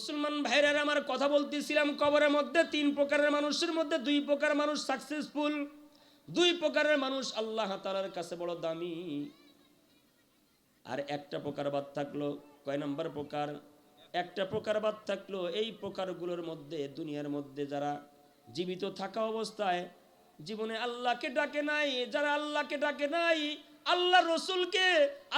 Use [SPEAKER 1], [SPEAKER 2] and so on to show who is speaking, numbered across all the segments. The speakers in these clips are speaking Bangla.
[SPEAKER 1] মুসলমান ভাইরা আমার কথা বলতেছিলাম, কবরের মধ্যে তিন প্রকারের মানুষের মধ্যে দুই প্রকার মানুষ সাকসেসফুল, দুই প্রকারের মানুষ আল্লাহ তাআলার কাছে বড় দামি, আর একটা প্রকার বাদ থাকলো। কয় নাম্বার প্রকার? একটা প্রকার বাদ থাকলো। এই প্রকারগুলোর মধ্যে দুনিয়ার মধ্যে যারা জীবিত থাকা অবস্থায় জীবনে আল্লাহকে ডাকে নাই, যারা আল্লাহকে ডাকে নাই, আল্লাহ রসুলকে,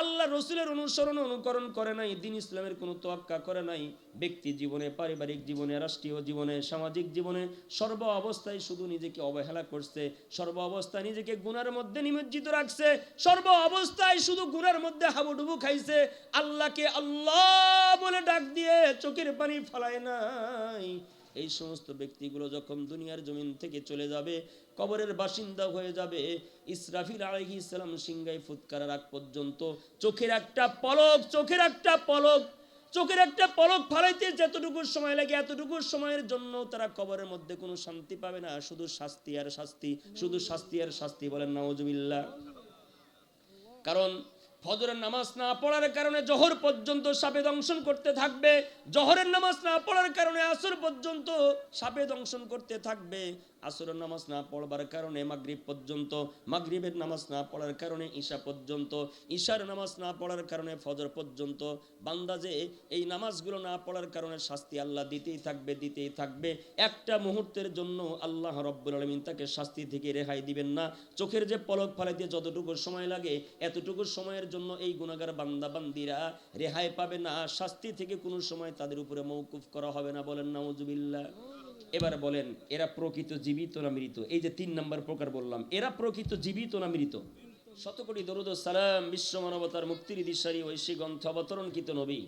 [SPEAKER 1] আল্লাহ রসুলের অনুসরণ অনুকরণ করে নাই, দ্বীন ইসলামের কোনো তোয়াক্কা করে নাই, ব্যক্তি জীবনে, পারিবারিক জীবনে, রাষ্ট্রীয় জীবনে, সামাজিক জীবনে সর্ব অবস্থায় শুধু নিজেকে অবহেলা করছে, সর্ব অবস্থায় নিজেকে গুনার মধ্যে নিমজ্জিত রাখছে, সর্ব অবস্থায় শুধু গুনার মধ্যে হাবুডুবু খাইছে, আল্লাহকে আল্লাহ বলে ডাক দিয়ে চোখের পানি ফলায় নাই। এই সমস্ত ব্যক্তিগুলো যখন দুনিয়ার জমিন থেকে চলে যাবে, কবরের বাসিন্দা হয়ে যাবে, ইসরাফিল আলাইহিস সালাম সিংহায় ফুৎকারের আগ পর্যন্ত চোখের একটা পলক ফালাইতে যতটুকু সময় লাগে, এতটুকু সময়ের জন্য তারা কবরের মধ্যে কোনো শান্তি পাবে না, শুধু শাস্তি আর শাস্তি, শুধু শাস্তি আর শাস্তি। বলেন নাউজুবিল্লাহ। কারণ ফজরের নামাজ না পড়ার কারণে জোহর পর্যন্ত সাপে দংশন করতে থাকবে, জোহরের নামাজ না পড়ার কারণে আসর পর্যন্ত সাপে দংশন করতে থাকবে, আসরের নামাজ না পড়বার কারণে মাগরিব পর্যন্ত, মাগরিবের নামাজ না পড়ার কারণে ঈশা পর্যন্ত, ঈশার নামাজ না পড়ার কারণে ফজর পর্যন্ত। বান্দা যে এই নামাজগুলো না পড়ার কারণে শাস্তি আল্লাহ দিতেই থাকবে, দিতেই থাকবে। একটা মুহূর্তের জন্য আল্লাহ রাব্বুল আলামিন তাকে শাস্তি থেকে রেহাই দিবেন না। চোখের যে পলক ফালাইতে যতটুকু সময় লাগে, এতটুকু সময়ের জন্য এই গুনাহগার বান্দা বান্দিরা রেহাই পাবে না, শাস্তি থেকে কোনো সময় তাদের উপরে মওকুফ করা হবে না। বলেন নাউজুবিল্লাহ। এবার বলেন, এরা প্রকৃত জীবিত না মৃত? এই যে তিন নম্বর প্রকার বললাম, এরা প্রকৃত জীবিত না মৃত? শতকোটি দরুদ ও সালাম বিশ্ব মানবতার মুক্তির দিশারি ঐশী গ্রন্থ অবতরণকৃত নবী,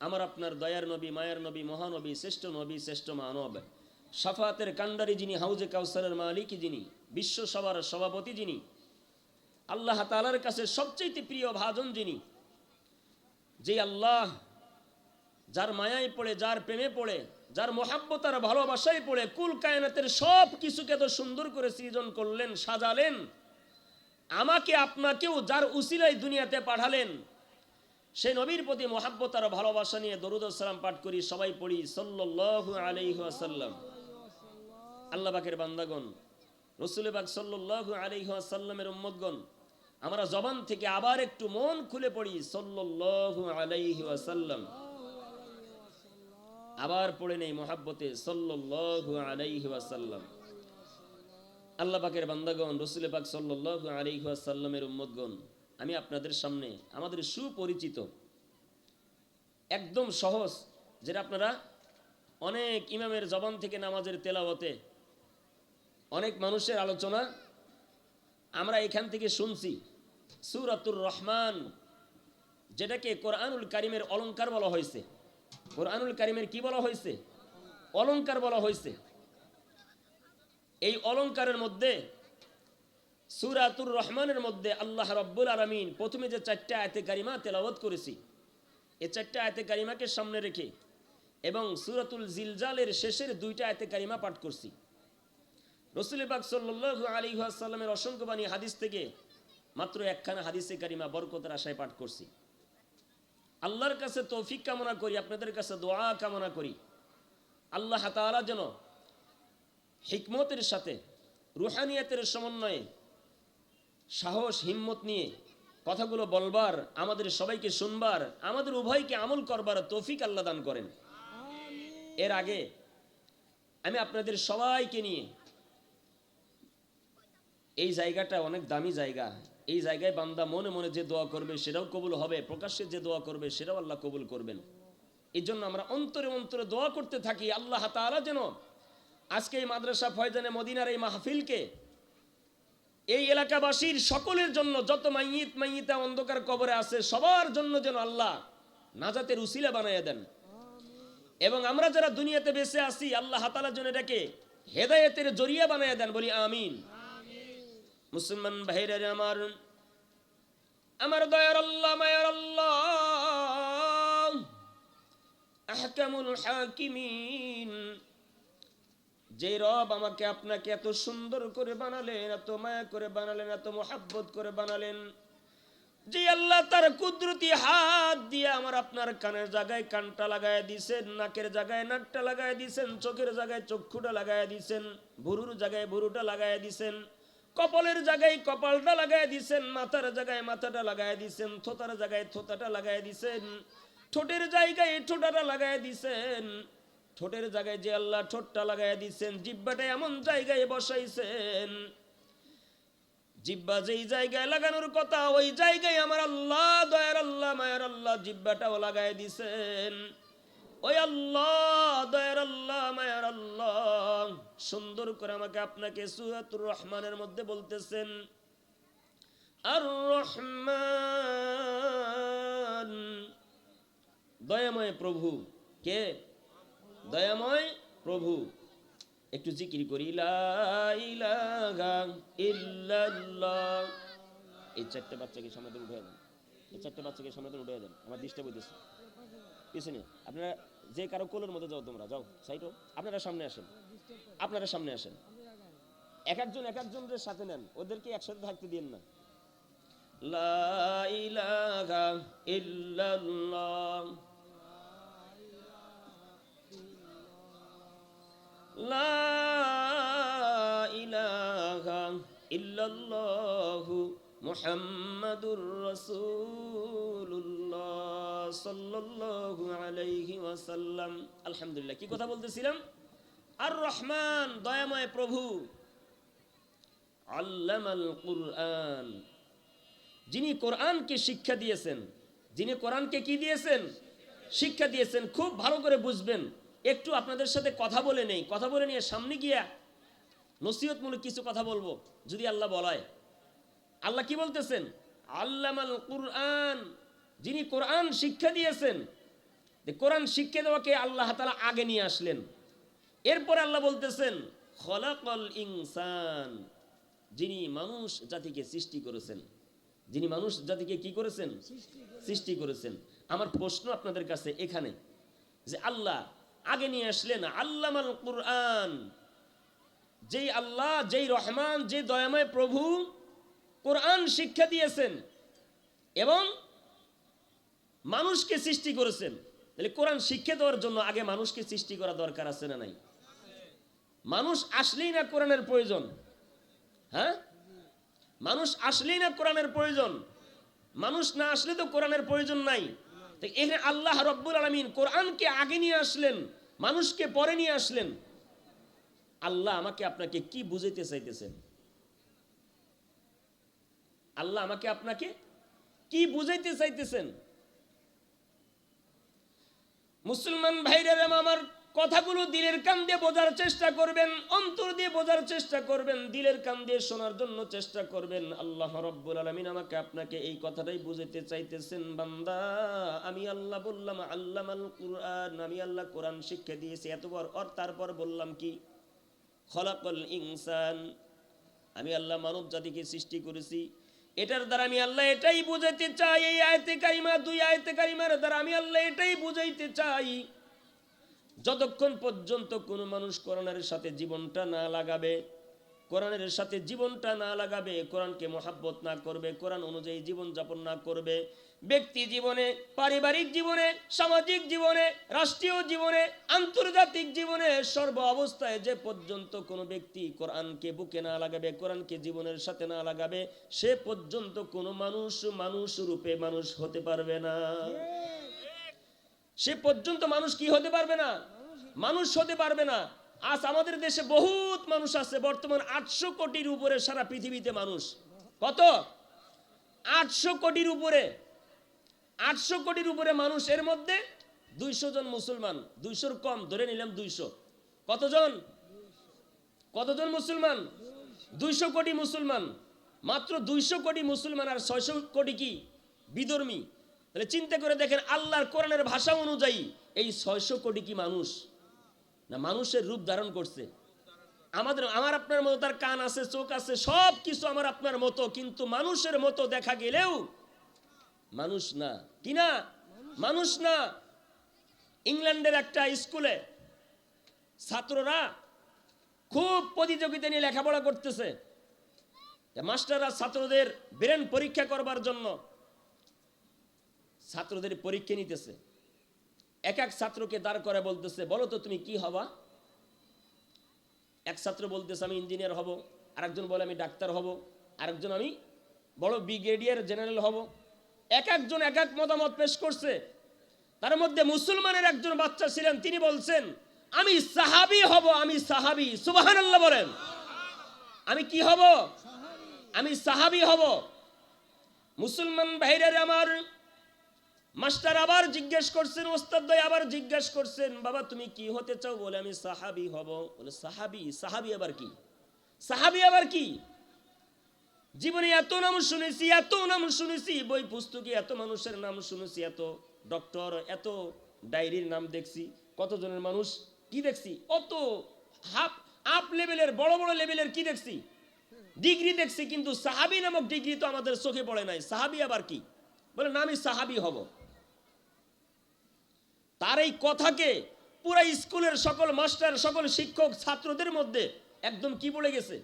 [SPEAKER 1] আমার আপনার দয়ার নবী, মায়ার নবী, মহানবী, শ্রেষ্ঠ নবী, শ্রেষ্ঠ মানব, শাফাতের কান্ডারি যিনি, হাউজে কাউসারের মালিক যিনি, বিশ্ব সভার সভাপতি যিনি, আল্লাহ তাআলার কাছে সবচেয়ে প্রিয় ভাজন যিনি, যে আল্লাহ যার মায়ায় পড়ে, যার প্রেমে পড়ে, যার মোহাব্বত আর ভালোবাসায় পড়ে কুল কায়নাতের সব কিছুকে এত সুন্দর করে সৃজন করলেন, সাজালেন, আমাকে আপনাকেও যার উসিলায় দুনিয়াতে পাঠালেন, সেই নবীর প্রতি মোহাব্বত আর ভালোবাসা নিয়ে দরুদ ও সালাম পাঠ করি, সবাই পড়ি সাল্লাল্লাহু আলাইহি ওয়াসাল্লাম। আল্লাহ পাকের বান্দাগণ, রাসূল পাক সাল্লাল্লাহু আলাইহি ওয়াসাল্লামের উম্মতগণ, আমরা জবান থেকে আবার একটু মন খুলে পড়ি সাল্লাল্লাহু আলাইহি ওয়াসাল্লাম, আবার পড়ে নেই মোহাব্বতে সাল্লাল্লাহু আলাইহি ওয়াসাল্লাম। আল্লাহ পাকের বান্দাগণ, রাসূল পাক সাল্লাল্লাহু আলাইহি ওয়াসাল্লামের উম্মতগণ, আমি আপনাদের সামনে আমাদের সুপরিচিত একদম সহজ, যেটা আপনারা অনেক ইমামের জবান থেকে নামাজের তেলাওয়াতে, অনেক মানুষের আলোচনা আমরা এখান থেকে শুনছি, সূরাতুর রহমান, যেটাকে কোরআনুল কারীমের অলংকার বলা হয়েছে। কোরআনুল কারীমের কি বলা হয়েছে? অলংকার বলা হয়েছে। এই অলংকারের মধ্যে, সূরাতুর রহমানের মধ্যে আল্লাহ রাব্বুল আলামিন প্রথমে যে চারটি আয়াতে কারিমা তেলাওয়াত করেছি, এই চারটি আয়াতে কারিমাকে সামনে রেখে এবং সূরাতুল জিলজালের শেষের দুইটা আয়াতে কারিমা পাঠ করছি। রাসূল পাক সাল্লাল্লাহু আলাইহি ওয়াসাল্লামের অসংখ্য বাণী হাদিস থেকে মাত্র একখানা হাদিসে কারিমা বরকতের আশায় পাঠ করছি। আল্লাহর কাছে তৌফিক কামনা করি, আপনাদের কাছে দোয়া কামনা করি, আল্লাহ তাআলা যেন হিকমতের সাথে, রুহানিয়াতের সমন্বয়ে, সাহস হিম্মত নিয়ে কথাগুলো বলবার, আমাদের সবাইকে শুনবার, আমাদের উভয়কে আমল করবার তৌফিক আল্লাহ দান করেন। এর আগে আমি আপনাদের সবাইকে নিয়ে, এই জায়গাটা অনেক দামি জায়গা, এই জায়গায় বান্দা মনে মনে যে দোয়া করবে সেটাও কবুল হবে, প্রকাশ্যে যে দোয়া করবে সেটাও আল্লাহ কবুল করবেন। এই জন্য আমরা অন্তরে অন্তরে দোয়া করতে থাকি, আল্লাহ তাআলা যেন আজকে এই মাদ্রাসা ফয়জানে মদিনার এই মাহফিলকে এই এলাকাবাসীর সকলের জন্য, যত মাইয়িতা অন্ধকার কবরে আছে সবার জন্য যেন আল্লাহ নাজাতের উসিলা বানাইয়া দেন, এবং আমরা যারা দুনিয়াতে বেঁচে আছি আল্লাহ তাআলা যেন এটাকে হেদায়েতের জরিয়া বানাইয়া দেন। বলি আমিন। মুসলমান ভাইরা আমার, আমার দয়ার আল্লাহ, মায়ার আল্লাহ, আহকামুল হাকিমিন, যে রব আমাকে আপনাকে এত সুন্দর করে বানালেন, এত মায়া করে বানালেন, এত মোহাব্বত করে বানালেন, যে আল্লাহ তার কুদরতি হাত দিয়ে আমার আপনার কানের জায়গায় কানটা লাগায় দিছেন, নাকের জায়গায় নাকটা লাগায় দিছেন, চোখের জায়গায় চক্ষুটা লাগায় দিছেন, ভুরুর জায়গায় ভুরুটা লাগায় দিছেন, কপালের জায়গায় কপালটা লাগায় দিছেন, মাথার জায়গায় মাথাটা লাগায় দিছেন, থোতার জায়গায় থোতাটা লাগায় দিছেন, ঠোঁটের জায়গায় ঠোঁটাটা লাগায় দিছেন, ঠোঁটের জায়গায় যে আল্লাহ ঠোঁটটা লাগায় দিছেন, জিহ্বাটা এমন জায়গায় বসাইছেন, জিহ্বা যেই জায়গায় লাগানোর কথা ওই জায়গায় আমার আল্লাহ দয়ার আল্লাহ মায়ের আল্লাহ জিহ্বাটাও লাগায় দিছেন। ওই আল্লাহ দয়ার আল্লাহ মায়ের আল্লাহ সুন্দর করে আমাকে আপনাকে সূরাতুর রহমানের মধ্যে বলতেছেন, আর রহমান দয়াময় প্রভু। কে? দয়াময় প্রভু। একটু জিকির করি, লা ইলাহা ইল্লাল্লাহ। এই চারটে বাচ্চাকে সামনে উঠে দেন, এই চারটে বাচ্চাকে সামনে উঠে দেন, আমার ডিস্টার্ব হইতেছে পিছনে। আপনারা যে কারো কোলের মধ্যে যাও, তোমরা যাও সাইডো, আপনারা সামনে আসেন, আপনারা সামনে আসেন, এক একজনের সাথে নেন, ওদেরকে একসাথে থাকতে দিন না। লা ইলাহা ইল্লাল্লাহ, লা ইলাহা ইল্লাল্লাহু মুহাম্মাদুর রাসূলুল্লাহ সাল্লাল্লাহু আলাইহি ওয়াসাল্লাম। আলহামদুলিল্লাহ। কি কথা বলতেছিলাম? আর রহমান দয়াময় প্রভু, আল্লামাল কুরআন, যিনি কোরআনকে শিক্ষা দিয়েছেন, যিনি কোরআনকে কি দিয়েছেন? শিক্ষা দিয়েছেন। খুব ভালো করে বুঝবেন। একটু আপনাদের সাথে কথা বলে নেই, কথা বলে নিয়ে সামনে গিয়া নসিহতমূলক কিছু কথা বলবো যদি আল্লাহ বলায়। আল্লাহ কি বলতেছেন? আল্লামাল কুরআন, যিনি কোরআন শিক্ষা দিয়েছেন। কোরআন শিক্ষা দেওয়াকে আল্লাহ তাআলা আগে নিয়ে আসলেন। এরপর আল্লাহ বলতেছেন খলাকাল ইনসান, যিনি মানুষ জাতিকে সৃষ্টি করেছেন, যিনি মানুষ জাতিকে কি করেছেন? সৃষ্টি করেছেন। আমার প্রশ্ন আপনাদের কাছে এখানে যে আল্লাহ আগে নিয়ে আসলেন আল্লামাল কুরআন, যেই আল্লাহ, যেই রহমান, যে দয়াময় প্রভু কোরআন শিক্ষা দিয়েছেন এবং মানুষকে সৃষ্টি করেছেন, তাহলে কোরআন শিক্ষা দেওয়ার জন্য আগে মানুষকে সৃষ্টি করা দরকার আছে না নাই? মানুষ আসলেই না কোরআনের প্রয়োজন? হ্যাঁ, মানুষ আসলেই না কোরআনের প্রয়োজন? মানুষ না আসলে তো কোরআনের প্রয়োজন নাই। এখানে আল্লাহ রব্বুল আলামিন কোরআনকে আগে নিয়ে আসলেন, মানুষকে পরে নিয়ে আসলেন। আল্লাহ আমাকে আপনাকে কি বুঝাইতে চাইতেছেন? আল্লাহ আমাকে আপনাকে কি বুঝাইতে চাইতেছেন? মুসলমান ভাইরা আমার কথাগুলো দিলের কান দিয়ে বোঝার চেষ্টা করবেন, অন্তর দিয়ে বোঝার চেষ্টা করবেন, দিলের কান দিয়ে শোনার জন্য চেষ্টা করবেন। আল্লাহ রাব্বুল আলামিন আমাকে আপনাকে এই কথাটাই বুঝাইতে চাইতেছেন, বান্দা আমি আল্লাহ বললাম আল্লামাল কুরআন, আমি আল্লাহ কোরআন শিক্ষা দিয়েছি এতবার, আর তারপর বললাম কি? খলাকাল ইনসান, আমি আল্লাহ মানব জাতিকে সৃষ্টি করেছি। এটার দ্বারা আমি আল্লাহ এটাই বুঝাইতে চাই, এই আয়াতে কারিমা, দুই আয়াতে কারিমার দ্বারা আমি আল্লাহ এটাই বুঝাইতে চাই, যতক্ষণ পর্যন্ত কোনো মানুষ কোরআনের সাথে জীবনটা না লাগাবে, কোরআনের সাথে জীবনটা না লাগাবে, কোরআনকে মহাব্বত না করবে, কোরআন অনুযায়ী জীবন যাপন না করবে, ব্যক্তি জীবনে, পারিবারিক জীবনে, সামাজিক জীবনে, রাষ্ট্রীয় জীবনে, আন্তর্জাতিক জীবনে, সর্ব অবস্থায় যে পর্যন্ত কোনো ব্যক্তি কোরআনকে বুকে না লাগাবে, কোরআনকে জীবনের সাথে না লাগাবে, সে পর্যন্ত কোনো মানুষ মানুষ রূপে মানুষ হতে পারবে না। সে পর্যন্ত মানুষ কি হতে পারবে না? মানুষ হতে পারবে না। আজ আমাদের দেশে বহুত মানুষ আছে, বর্তমান 800 কোটির উপরে সারা পৃথিবীতে মানুষ। কত? 800 কোটির উপরে, 800 কোটির উপরে মানুষ। এর মধ্যে 200 জন মুসলমান, 200-র কম ধরে নিলাম 200। কতজন? কতজন মুসলমান? 200 কোটি মুসলমান। মাত্র 200 কোটি মুসলমান আর 600 কোটি কি বিধর্মী। তাহলে চিন্তা করে দেখেন, আল্লাহর কোরআনের ভাষা অনুযায়ী এই 600 কোটি কি মানুষ না মানুষের রূপ ধারণ করছে? আমার আপনার মতো তার কান আছে, চোখ আছে, সব কিছু আমার আপনার মতো, কিন্তু মানুষের মতো দেখা গেলেও মানুষ না। কি না? মানুষ না। ইংল্যান্ডের একটা স্কুলে ছাত্ররা খুব প্রতিযোগিতা নিয়ে লেখাপড়া করতেছে। মাস্টাররা ছাত্রদের ব্রেন পরীক্ষা করবার জন্য ছাত্রদের পরীক্ষা নিতেছে, এক এক ছাত্রকে দাঁড় করে বলতেছে, বলো তো তুমি কি হবা? এক ছাত্র বলতেছে আমি ইঞ্জিনিয়ার হব, আরেকজন বলে আমি ডাক্তার হব, আরেকজন আমি বড় ব্রিগেডিয়ার জেনারেল হব। এক একজন এক এক মতামত পেশ করছে। তার মধ্যে মুসলমানের একজন বাচ্চা ছিলেন, তিনি বলছেন আমি সাহাবী হব, আমি সাহাবী। সুবহানাল্লাহ বলেন। আমি কি হব? আমি সাহাবী হব। মুসলমান ভাইরা আমার, মাস্টার আবার জিজ্ঞেস করছেন, ওস্তাদ ভাই আবার জিজ্ঞেস করছেন, বাবা তুমি কি হতে চাও? বলে আমি সাহাবী হব। বলে সাহাবী? সাহাবী আবার কি? সাহাবী আবার কি? জীবনে এত নাম শুনেছি, এত নাম শুনেছি, বই পুস্তকে এত মানুষের নাম শুনেছি, এত ডক্টর, এত ডায়েরির নাম দেখছি, কতজনের মানুষ কি দেখছি, অত আপ লেভেলের বড় বড় লেভেলের কি দেখছি, ডিগ্রি দেখছি, কিন্তু সাহাবী নামক ডিগ্রি তো আমাদের চোখে পড়ে নাই। সাহাবী আবার কি? বলে না, আমি সাহাবী হব। তার এই কথাকে পুরা স্কুলের সকল মাস্টার, সকল শিক্ষক, ছাত্রদের মধ্যে একদম কি পড়ে গেছে?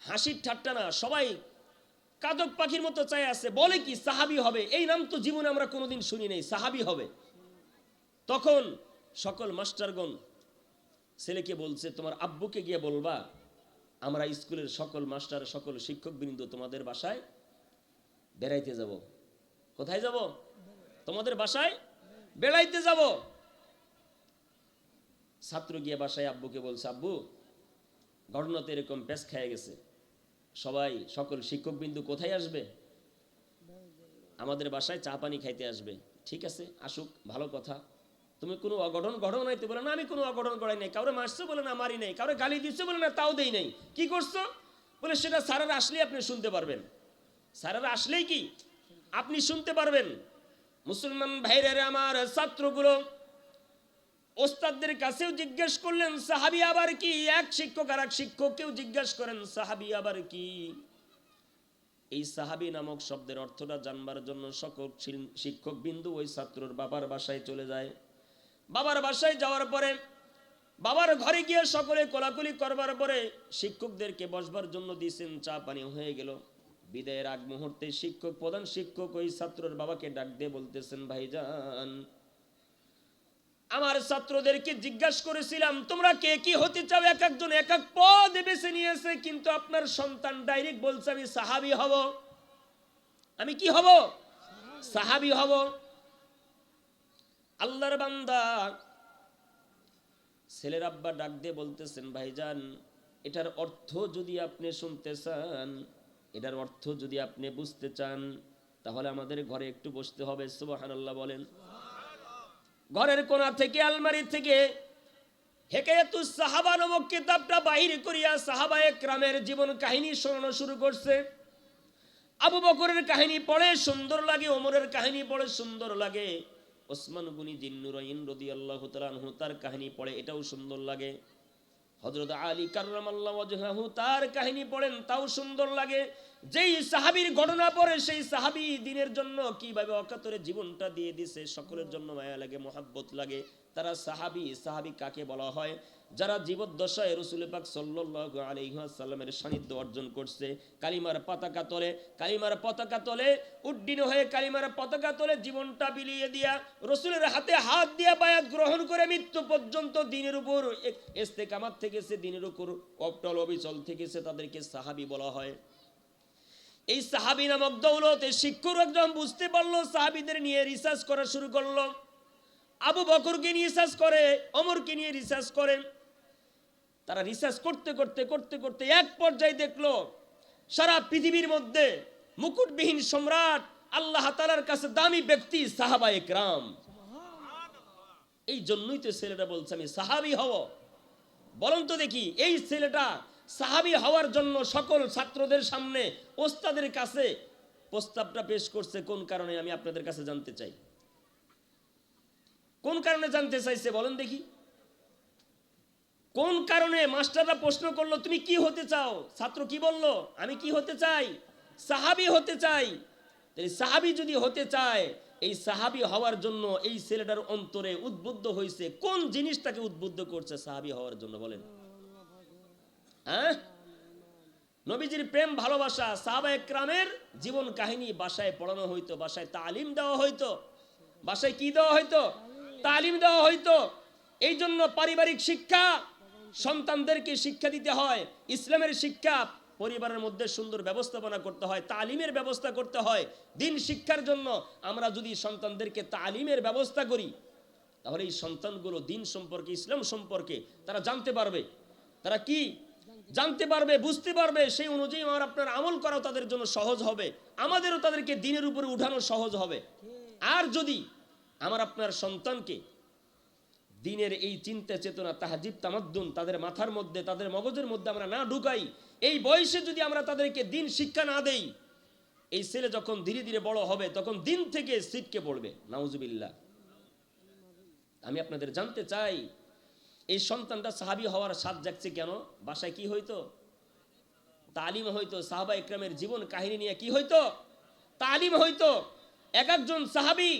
[SPEAKER 1] হাসির ঠাট্টা না, সবাই কাদক পাখির মতো চাই আছে। বলে কি সাহাবী হবে? এই নাম তো জীবনে আমরা কোনোদিন শুনি নাই, সাহাবী হবে। তখন সকল মাস্টারগণ ছেলেকে বলছে, তোমার আব্বুকে গিয়ে বলবা আমরা স্কুলের সকল মাস্টার, সকল শিক্ষকবৃন্দ তোমাদের বাসায় বেড়াইতে যাব। কোথায় যাব? তোমাদের বাসায় বেড়াইতে যাব। ছাত্র গিয়ে বাসায় আব্বুকে বলছে, আব্বু ঘটনাতে এরকম পেশ খেয়ে গেছে, সবাই সকল শিক্ষকবিন্দু কোথায় আসবে? আমাদের বাসায় চা পানি খাইতে আসবে। ঠিক আছে, আসুক, ভালো কথা। তুমি কোনো অঘটন ঘটনা নাই তো? বলে না, আমি কোনো অঘটন করাই নাই। কাউরে মারছো? বলে না, মারি নাই। কাউরে গালি দিচ্ছে? বলে না, তাও দেই নাই। কি করছো? বলে সেটা স্যারেরা আসলেই আপনি শুনতে পারবেন। স্যারেরা আসলেই কি আপনি শুনতে পারবেন। মুসলমান ভাইরা আমার, ছাত্রগুলো ওস্তাদদের কাছেও জিজ্ঞেস করলেন সাহাবী আবার কি? এক শিক্ষক আর এক শিক্ষককেও জিজ্ঞেস করেন সাহাবী আবার কি? এই সাহাবী নামক শব্দের অর্থটা জানবার জন্য সকল শিক্ষক বিন্দু ওই ছাত্রর বাবার বাসায় চলে যায়। বাবার বাসায় যাওয়ার পরে বাবার ঘরে গিয়ে সকলে কোলাকুলি করবার পরে শিক্ষকদেরকে বসবার জন্য দিয়েছেন, চা পানি হয়ে গেল। বিদায়ের আগ মুহূর্তে শিক্ষক, প্রধান শিক্ষক ওই ছাত্রর বাবাকে ডাক দিয়ে বলতেছেন, ভাইজান আমার ছাত্রদেরকে জিজ্ঞাসা করেছিলাম তোমরা কে কি হতে চাও, এক একজন এক এক পদ বেছে নিয়েছে, কিন্তু আপনার সন্তান ডাইরেক্ট বলছে আমি সাহাবী হব। আমি কি হব? সাহাবী হব। আল্লাহর বান্দা ছেলের আব্বা ডাক দিয়ে বলতেছেন, ভাইজান এটার অর্থ যদি আপনি শুনতে চান, এটার অর্থ যদি আপনি বুঝতে চান, তাহলে আমাদের ঘরে একটু বসতে হবে। সুবহানাল্লাহ বলেন। ঘরের কোণা থেকে আলমারি থেকে হেকায়াতুস সাহাবা নামক কিতাবটা বাহির করিয়া সাহাবায়ে কেরামের জীবন কাহিনী শোনানো শুরু করছে। আবু বকরের কাহিনী পড়ে সুন্দর লাগে, ওমরের কাহিনী পড়ে সুন্দর লাগে, ওসমান গনি জিন্নুরাইন রাদিয়াল্লাহু তাআলা আনহু তার কাহিনী পড়ে এটাও সুন্দর লাগে, হযরত আলী কাররামাল্লাহু ওয়াজহাহু তার কাহিনী পড়েন তাও সুন্দর লাগে। যেই সাহাবীর ঘটনা পড়ে সেই সাহাবী দ্বীনের জন্য কিভাবে অকাতরে জীবনটা দিয়ে দিয়েছে, সকলের জন্য মায়া লাগে, মহব্বত লাগে। তারা সাহাবী। সাহাবী কাকে বলা হয়? যারা জীবদ্দশায় রাসূল পাক সাল্লাল্লাহু আলাইহি ওয়াসাল্লামের সান্নিধ্য অর্জন করছে, কালিমার পতাকা তলে, কালিমার পতাকা তলে উড্ডীন হয়ে, কালিমার পতাকা তলে জীবনটা বিলিয়ে দিয়া রাসূলের হাতে হাত দিয়া বায়াত গ্রহণ করে মৃত্যু পর্যন্ত দ্বীনের উপর ইস্তেকামাত থেকেছে, দ্বীনের উপর অটল অবিচল থেকেছে, তাদেরকে সাহাবী বলা হয়। এই সাহাবী নামক দৌলতে শিক্ষক একজন বুঝতে পারলো, সাহাবীদের নিয়ে রিসার্চ করা শুরু করলো। আবু বকরকে নিয়ে রিসার্চ করে, ওমরকে নিয়ে রিসার্চ করেন। তারা রিসার্চ করতে করতে করতে করতে এক পর্যায়ে দেখলো সারা পৃথিবীর মধ্যে মুকুটবিহীন সম্রাট, আল্লাহ তাআলার কাছে দামি ব্যক্তি সাহাবায়ে কেরাম। এই জন্যই তো ছেলেটা বলছে আমি সাহাবী হব। বলুন তো দেখি, এই ছেলেটা সাহাবী হওয়ার জন্য সকল ছাত্রদের সামনে ওস্তাদের কাছে প্রস্তাবটা পেশ করছে কোন কারণে? আমি আপনাদের কাছে জানতে চাই, কোন কারণে জানতে চাইছে বলেন দেখি। কোন কারণে মাস্টাররা প্রশ্ন করলো তুমি কি হতে চাও? ছাত্র কি বলল? আমি কি হতে চাই? সাহাবী হতে চাই। তাই সাহাবী যদি হতে চায়, এই সাহাবী হওয়ার জন্য এই ছেলেটার অন্তরে উদ্বুদ্ধ হয়েছে, কোন জিনিসটাকে উদ্বুদ্ধ করছে সাহাবী হওয়ার জন্য বলেন? হ্যাঁ, নবীজির প্রেম ভালোবাসা, সাহাবা একরামের জীবন কাহিনী বাসায় পড়ানো হইতো, বাসায় তালিম দেওয়া হইতো। বাসায় কি দেওয়া হইতো? তালিম দেওয়া হইতো। এই জন্য পারিবারিক শিক্ষা, সন্তানদেরকে শিক্ষা দিতে হয়, ইসলামের শিক্ষা, পরিবারের মধ্যে সুন্দর ব্যবস্থাপনা করতে হয়, তালিমের ব্যবস্থা করতে হয়। দিন শিক্ষার জন্য আমরা যদি সন্তানদেরকে তালিমের ব্যবস্থা করি, তাহলে এই সন্তানগুলো দিন সম্পর্কে, ইসলাম সম্পর্কে তারা জানতে পারবে। তারা কি জানতে পারবে, বুঝতে পারবে। সেই অনুযায়ী আমার আপনার আমল করাও তাদের জন্য সহজ হবে, আমাদেরও তাদেরকে দিনের উপরে উঠানো সহজ হবে। আর যদি আমার আপনার সন্তানকে দিনের এই চিন্তা চেতনা, তাহাজিব তামাদ্দুন তাদের মাথার মধ্যে, তাদের মগজের মধ্যে আমরা না ঢুকাই, এই বয়সে যদি আমরা তাদেরকে দিন শিক্ষা না দেই, এই ছেলে যখন ধীরে ধীরে বড় হবে তখন দিন থেকে ছিটকে পড়বে, নাউজুবিল্লাহ। আমি আপনাদের জানতে চাই, এই সন্তানটা সাহাবী হওয়ার স্বাদ জাগছে কেন? বাসায় কি হইতো? তালিম হইতো। সাহাবা ইকরামের জীবন কাহিনী নিয়ে কি হইতো? তালিম হইতো। এক একজন সাহাবী,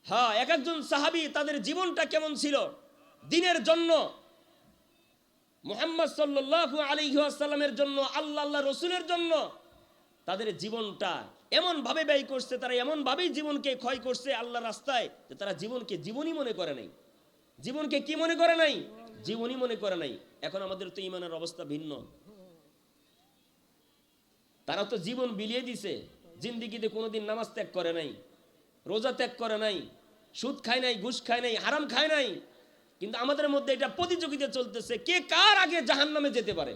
[SPEAKER 1] হ্যাঁ, এক একজন সাহাবী তাদের জীবনটা কেমন ছিল দিনের জন্য, মুহাম্মদ সাল্লাল্লাহু আলাইহি ওয়াসাল্লামের জন্য, আল্লাহ রাসূলের জন্য তাদের জীবনটা এমন ভাবে ব্যয় করছে, তারা এমন ভাবেই জীবনকে ক্ষয় করছে আল্লাহর রাস্তায়, যে তারা জীবনকে জীবনই মনে করে নাই। জীবনকে কি মনে করে নাই? জীবনই মনে করে নাই। এখন আমাদের তো ঈমানের অবস্থা ভিন্ন। তারা তো জীবন বিলিয়ে দিছে, জিন্দেগিতে কোনোদিন নামাজ ত্যাগ করে নাই, রোজা ত্যাগ করে নাই, সুদ খায় নাই, ঘুষ খায় নাই, হারাম খায় নাই। কিন্তু আমাদের মধ্যে এটা প্রতিযোগিতা চলতেছে, কে কার আগে জাহান্নামে যেতে পারে।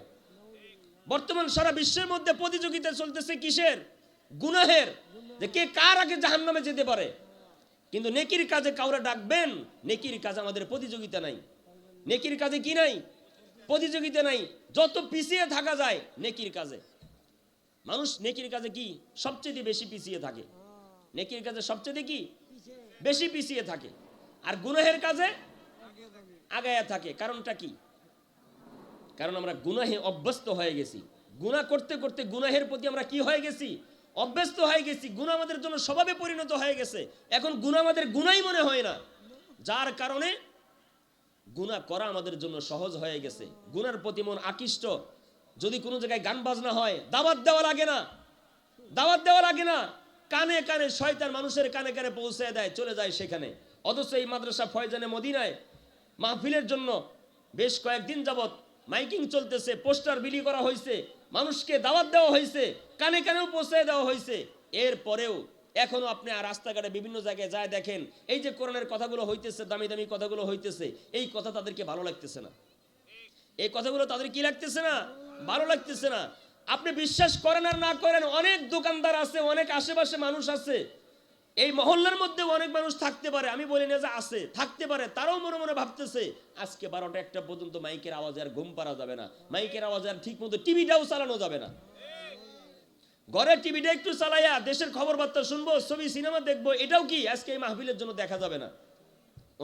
[SPEAKER 1] বর্তমান সারা বিশ্বের মধ্যে প্রতিযোগিতা চলতেছে কিসের? গুনাহের, যে কে কার আগে জাহান্নামে যেতে পারে। কিন্তু নেকির কাজে কাউরে ডাকবেন, নেকির কাজে আমাদের প্রতিযোগিতা নাই। নেকির কাজে কি নাই? প্রতিযোগিতা নাই। যত পিছিয়ে থাকা যায় নেকির কাজে, মানুষ নেকির কাজে কি সবচেয়ে বেশি পিছিয়ে থাকে। নেকির কাজে সবচেয়ে কি বেশি পিছিয়ে থাকে, আর গুনাহের কাজে আগায়া থাকে। কারণটা কি? কারণ আমরা গুনাহে অভ্যস্ত হয়ে গেছি। গুনাহ করতে করতে গুনাহের প্রতি আমরা কি হয়ে গেছি? অভ্যস্ত হয়ে গেছি। গুনাহ আমাদের জন্য স্বভাবে পরিণত হয়ে গেছে। এখন গুনাহ আমাদের গুনাহই মনে হয় না, যার কারণে গুনাহ করা আমাদের জন্য সহজ হয়ে গেছে। গুনার প্রতি মন আকৃষ্ট। যদি কোনো জায়গায় গান বাজনা হয়, দাওয়াত দেওয়া লাগে না, দাওয়াত দেওয়া লাগে না, কানে কানে শয়তান মানুষের কানে কানে পৌঁছে দেয়, চলে যায় সেখানে। অথচ এই মাদ্রাসা ফয়জানে মদিনায় মাহফিলের জন্য বেশ কয়েকদিন যাবত মাইকিং চলতেছে, পোস্টার বিলি করা হয়েছে, মানুষকে দাওয়াত দেওয়া হয়েছে, কানে কানেও পৌঁছে দেওয়া হয়েছে। এরপরেও এখনো আপনি আর রাস্তাঘাটে বিভিন্ন জায়গায় যায় দেখেন, এই যে কোরআনের কথাগুলো হইতেছে, দামি দামি কথাগুলো হইতেছে, এই কথা তাদেরকে ভালো লাগতেছে না। এই কথাগুলো তাদের কি লাগতেছে না? ভালো লাগতেছে না। আপনি বিশ্বাস করেন আর না করেন, অনেক দোকানদার আছে, অনেক আশেপাশে মানুষ আছে, এই মহল্লার মধ্যে অনেক মানুষ থাকতে পারে, আমি বলি না যে আছে, থাকতে পারে, তারাও মনে মনে ভাবতেছে আজকে 12টা 1টা পর্যন্ত মাইকের আওয়াজে আর ঘুম পাড়া যাবে না, মাইকের আওয়াজে আর ঠিক মতো টিভিটাও চালানো যাবে না। ঘরে টিভিটা একটু চালাইয়া দেশের খবর বার্তা শুনবো, ছবি সিনেমা দেখবো, এটাও কি আজকে এই মাহফিলের জন্য দেখা যাবে না।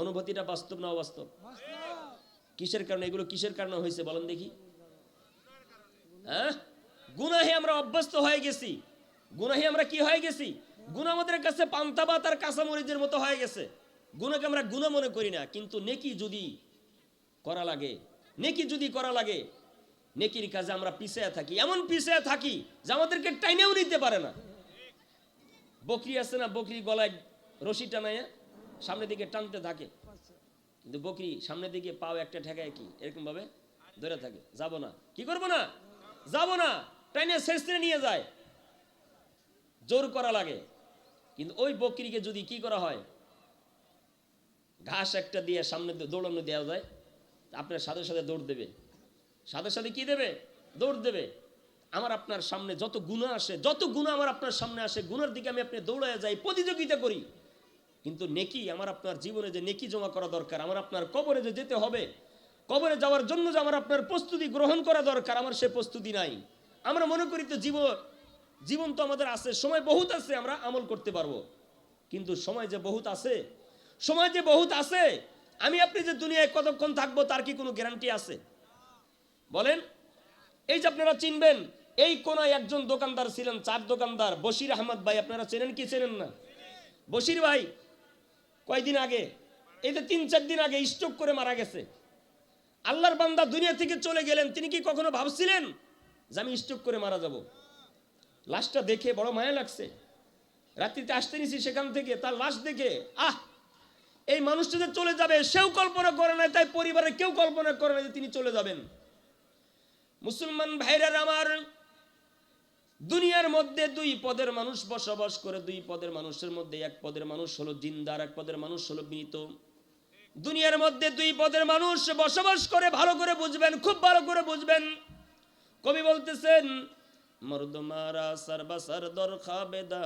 [SPEAKER 1] অনুভূতিটা বাস্তব না অবাস্তব? কিসের কারণে এগুলো, কিসের কারণে হয়েছে বলেন দেখি? হ্যাঁ, গুনাহে আমরা অভ্যস্ত হয়ে গেছি। গুনাহে আমরা কি হয়ে গেছি? গুনাহ আমাদের কাছে পান্তা ভাত আর কাঁচামরিচের মতো হয়ে গেছে। গুনাহকে আমরা গুনাহ মনে করি না। কিন্তু নেকি যদি করা লাগে, নেকি যদি করা লাগে, নেকির কাজে আমরা পিছিয়ে থাকি, এমন পিছিয়ে থাকি যে আমাদেরকে টাইনেও নিতে পারে না। বকরি আছে না, বকরি গলায় রশি টানায় সামনের দিকে টানতে থাকে, কিন্তু বকরি সামনের দিকে পাও একটা ঠেকায় কি এরকম ভাবে ধরে থাকে, যাব না, কি করব না, যাব না, টাইনে শেষে নিয়ে যায়, জোর করা লাগে। কিন্তু ওই বকরিকে যদি কি করা হয়, ঘাস একটা দিয়ে সামনে দৌড়ানো দেওয়া যায়, আপনার সাথে সাথে দৌড় দেবে, সাথে সাথে কি দেবে? দৌড় দেবে। আমার আপনার সামনে যত গুনাহ আসে, যত গুনাহ আমার আপনার সামনে আসে, গুনার দিকে আমি আপনি দৌড়ায় যাই, প্রতিযোগিতা করি। কিন্তু নেকি, আমার আপনার জীবনে যে নেকি জমা করা দরকার, আমার আপনার কবরে যে যেতে হবে, কবরে যাওয়ার জন্য যে আমার আপনার প্রস্তুতি গ্রহণ করা দরকার, আমার সে প্রস্তুতি নাই। আমরা মনে করি তো জীবন তো আমাদের আছে, সময় বহুত আছে, আমরা আমল করতে পারবো। কিন্তু সময় যে বহুত আছে, সময় যে বহুত আছে, আমি আপনি যে দুনিয়ায় কতক্ষণ থাকবো তার কি কোনো গ্যারান্টি আছে বলেন? এই যে আপনারা চিনবেন, এই কোনায় একজন দোকানদার ছিলেন, চার দোকানদার, বশির আহমদ ভাই, আপনারা চেনেন কি চেনেন না? বশির ভাই কয়দিন আগে, এই যে 3-4 দিন আগে স্ট্রোক করে মারা গেছে। আল্লাহর বান্দা দুনিয়া থেকে চলে গেলেন, তিনি কি কখনো ভাবছিলেন যে আমি স্ট্রোক করে মারা যাব। লাশটা দেখে বড় মায়া লাগছে, রাত্রিতে আসতে নিছি সেখান থেকে, তার লাশ দেখে এই মানুষটা যে চলে যাবে সেও কল্পনা করে না, তাই পরিবারের কেউ কল্পনা করে না যে তিনি চলে যাবেন। মুসলমান ভাইরা আমার, দুনিয়ার মধ্যে দুই পদের মানুষ বসবাস করে। দুই পদের মানুষের মধ্যে এক পদের মানুষ হলো জিন্দা, আর এক পদের মানুষ হলো মৃত। দুনিয়ার মধ্যে দুই পদের মানুষ বসবাস করে, ভালো করে বুঝবেন, খুব ভালো করে বুঝবেন। কবি বলতেছেন, মর্দমারা সরবসর দর খাবেদা,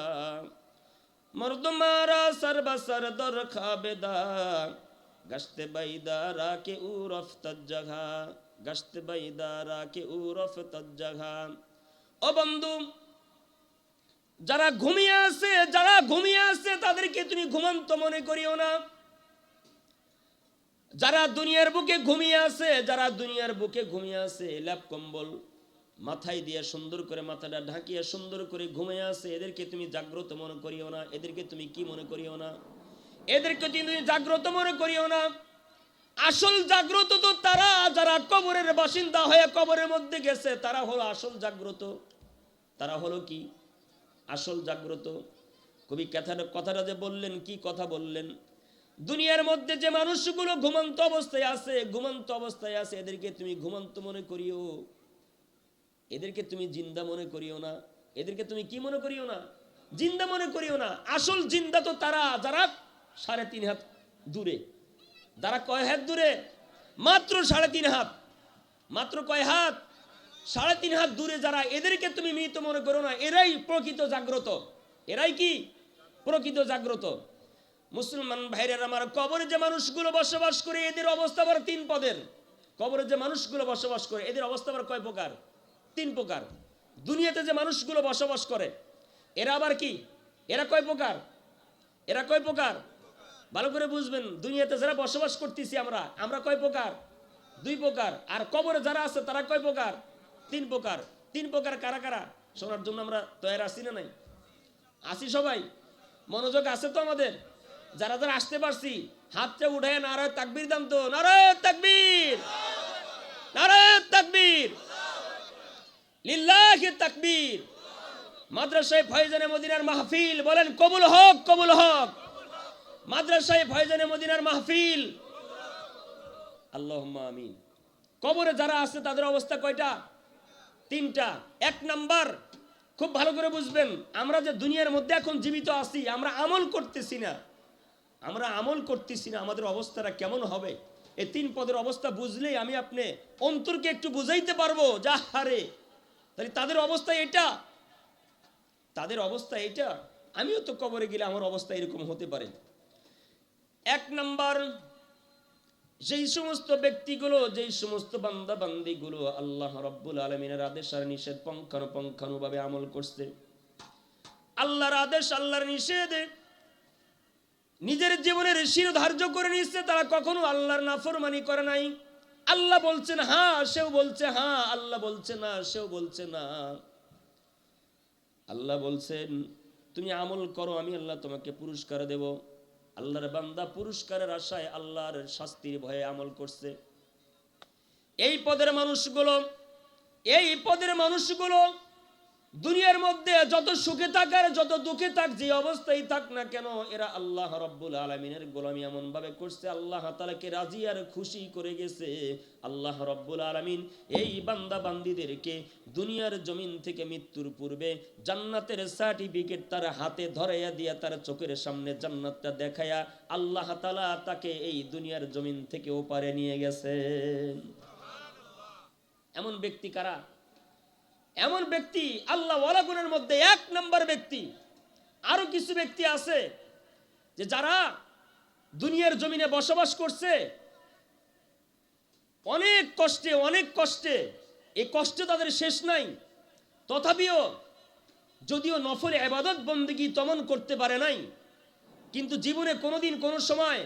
[SPEAKER 1] মর্দমারা সরবসর দর খাবেদা, গশতে বাইদারা কে উরফ তজ্জগা, গশতে বাইদারা কে উরফ তজ্জগা। ও বন্ধু, যারা ঘুমিয়ে আছে, যারা ঘুমিয়ে আছে তাদেরকে তুমি ঘুমন্ত মনে করিও না। যারা দুনিয়ার বুকে ঘুমিয়ে আছে, যারা দুনিয়ার বুকে ঘুমিয়ে আছে, ল্যাপ কম্বল মাথায় দিয়ে সুন্দর করে মাথাটা ঢাকিয়ে সুন্দর করে ঘুমিয়ে আছে, এদেরকে তুমি জাগ্রত মনে করিও না। এদেরকে তুমি কি মনে করিও না, এদেরকে তুমি জাগ্রত মনে করিও না। আসল জাগ্রত তো তারা যারা কবরের বাসিন্দা হয়ে কবরের মধ্যে গেছে, তারা হলো আসল জাগ্রত। তারা হলো কি আসল জাগ্রত? কবি কথাটা যে বললেন, কি কথা বললেন, দুনিয়ার মধ্যে যে মানুষগুলো ঘুমন্ত অবস্থায় আছে, ঘুমন্ত অবস্থায় আছে, এদেরকে তুমি ঘুমন্ত মনে করিও, এদেরকে তুমি জিন্দা মনে করিও না। এদেরকে তুমি কি মনে করিও না? জিন্দা মনে করিও না। আসল জিন্দা তো তারা যারা 3.5 হাত দূরে। যারা কয় হাত দূরে? মাত্র 3.5 হাত। মাত্র কয় হাত? 3.5 হাত দূরে যারা, এদেরকে তুমি মৃত মনে করো না। এরাই প্রকৃত জাগ্রত। এরাই কি প্রকৃত জাগ্রত? মুসলমান ভাইরা আমার, কবরে যে মানুষগুলো বসবাস করে এদের অবস্থা আবার 3 পদের। কবরে যে মানুষগুলো বসবাস করে এদের অবস্থা আবার কয় প্রকার? 3 প্রকার। দুনিয়াতে যে মানুষগুলো বসবাস করে এরা আবার কি? এরা কয় প্রকার? এরা কয় প্রকার? ভালো করে বুঝবেন। দুনিয়াতে যারা বসবাস করতেছি আমরা কয় প্রকার? 2 প্রকার। আর কবরে যারা আছে তারা কয় প্রকার? 3 প্রকার। 3 প্রকার কারা কারা শোনার জন্য আমরা তৈরি আছি না নাই? আসি সবাই? মনোযোগ আছে তো আমাদের? যারা যারা আসতে পারছি হাতটা উঠায় নারায়ে তাকবীর দাম তো। নারায়ে তাকবীর, নারায়ে তাকবীর, লিল্লাহি তাকবীর। মাদ্রাসায়ে ফয়জানে মদিনার মাহফিল বলেন কবুল হোক, কবুল হোক। মাদ্রাসায়ে ফয়জানে মদিনার মাহফিল, আল্লাহুম্মা আমিন। কবরে যারা আছে তাদের অবস্থা কয়টা? 3টা। 1 নাম্বার, খুব ভালো করে বুঝবেন, আমরা যে দুনিয়ার মধ্যে এখন জীবিত আছি, আমরা আমল করতেছি না। আমরা আমল করতেছি না, আমাদের অবস্থাটা কেমন হবে? এই 3 পদের অবস্থা বুঝলেই আমি আপনি অন্তরকে একটু বুঝাইতে পারবো, যা হারে তাহলে তাদের অবস্থা এটা, তাদের অবস্থা এটা। আমিও তো কবরে গেলে আমার অবস্থা এরকম হতে পারে। 1 নাম্বার, যেই সমস্ত ব্যক্তিগুলো, যেই সমস্ত বান্দা বান্দিগুলো আল্লাহ রাব্বুল আলামিনের আদেশ আর নিষেধ পুঙ্খানুপুঙ্খভাবে আমল করছে, আল্লাহর আদেশ আল্লাহর নিষেধে নিজের জীবনের শিরোধার্য করে নিচ্ছে, তারা কখনো আল্লাহর নাফরমানি করে নাই। আল্লাহ বলছেন হ্যাঁ, সেও বলছে হ্যাঁ। আল্লাহ বলছে না, সেও বলছে না। আল্লাহ বলছেন তুমি আমল করো, আমি আল্লাহ তোমাকে পুরস্কার দেব। আল্লাহর বান্দা পুরস্কারের আশায় আল্লাহর শাস্তির ভয়ে আমল করছে। এই পদের মানুষগুলো, এই পদের মানুষগুলো দুনিয়ার মধ্যে যত সুখে থাক আর যত দুঃখে থাক, যে অবস্থায় থাক না কেন, এরা আল্লাহ রাব্বুল আলামিনের গোলামি এমন ভাবে করছে, আল্লাহ তাআলাকে রাজি আর খুশি করে গেছে। আল্লাহ রাব্বুল আলামিন এই বান্দা বান্দীদেরকে দুনিয়ার জমিন থেকে মৃত্যুর পূর্বে জান্নাতের সার্টিফিকেট তার হাতে ধরাইয়া দিয়া, তার চোখের সামনে জান্নাতটা দেখায়া আল্লাহ তাআলা তাকে এই দুনিয়ার জমিন থেকে ওপারে নিয়ে গেছেন। এমন ব্যক্তি কারা? এমন ব্যক্তি আল্লাহ ওয়ালা গুণের মধ্যে 1 নাম্বার ব্যক্তি। আরো কিছু ব্যক্তি আছে যে যারা দুনিয়ার জমিনে বসবাস করছে অনেক কষ্টে, অনেক কষ্টে, এই কষ্টে তাদের শেষ নাই। তথাপিও যদিও নফল ইবাদত বন্দেগী তেমন করতে পারে নাই, কিন্তু জীবনে কোনোদিন কোনো সময়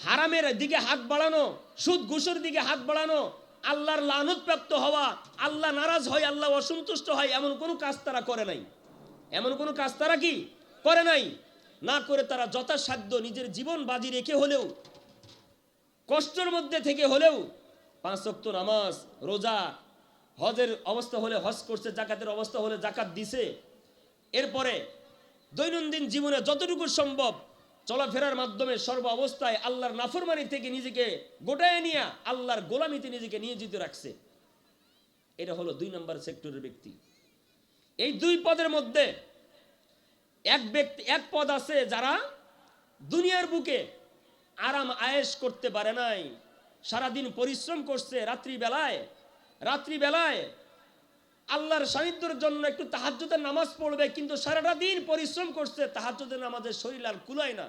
[SPEAKER 1] হারামের দিকে হাত বাড়ানো, সুদ ঘুষের দিকে হাত বাড়ানো, আল্লাহর লানত প্রাপ্ত হওয়া, আল্লাহ নারাজ হয়, আল্লাহ অসন্তুষ্ট হয়, এমন কোনো কাজ তারা করে নাই। এমন কোনো কাজ তারা কি করে নাই? না করে তারা যথাসাধ্য নিজের জীবন বাজি রেখে হলেও, কষ্টের মধ্যে থেকে হলেও 5 ওয়াক্ত নামাজ, রোজা, হজের অবস্থা হলে হজ করছে, জাকাতের অবস্থা হলে জাকাত দিছে। এরপরে দৈনন্দিন জীবনে যতটুকু সম্ভব চলাফেরার মাধ্যমে সর্ব অবস্থায় আল্লাহর নাফরমানি থেকে নিজেকে গোটায় নিয়ে আল্লাহর গোলামিতে নিজেকে নিয়োজিত রাখছে। এটা হলো 2 নম্বর সেক্টরের ব্যক্তি। এই 2 পদের মধ্যে এক পদ আছে যারা দুনিয়ার বুকে আরাম আয়েশ করতে পারে নাই, সারাদিন পরিশ্রম করছে, রাত্রিবেলায় আল্লাহর সান্নিধ্যের জন্য একটু তাহাজ্জুদের নামাজ পড়বে, কিন্তু সারাটা দিন পরিশ্রম করছে, তাহাজ্জুদের নামাজে শরীর আর কুলায় না,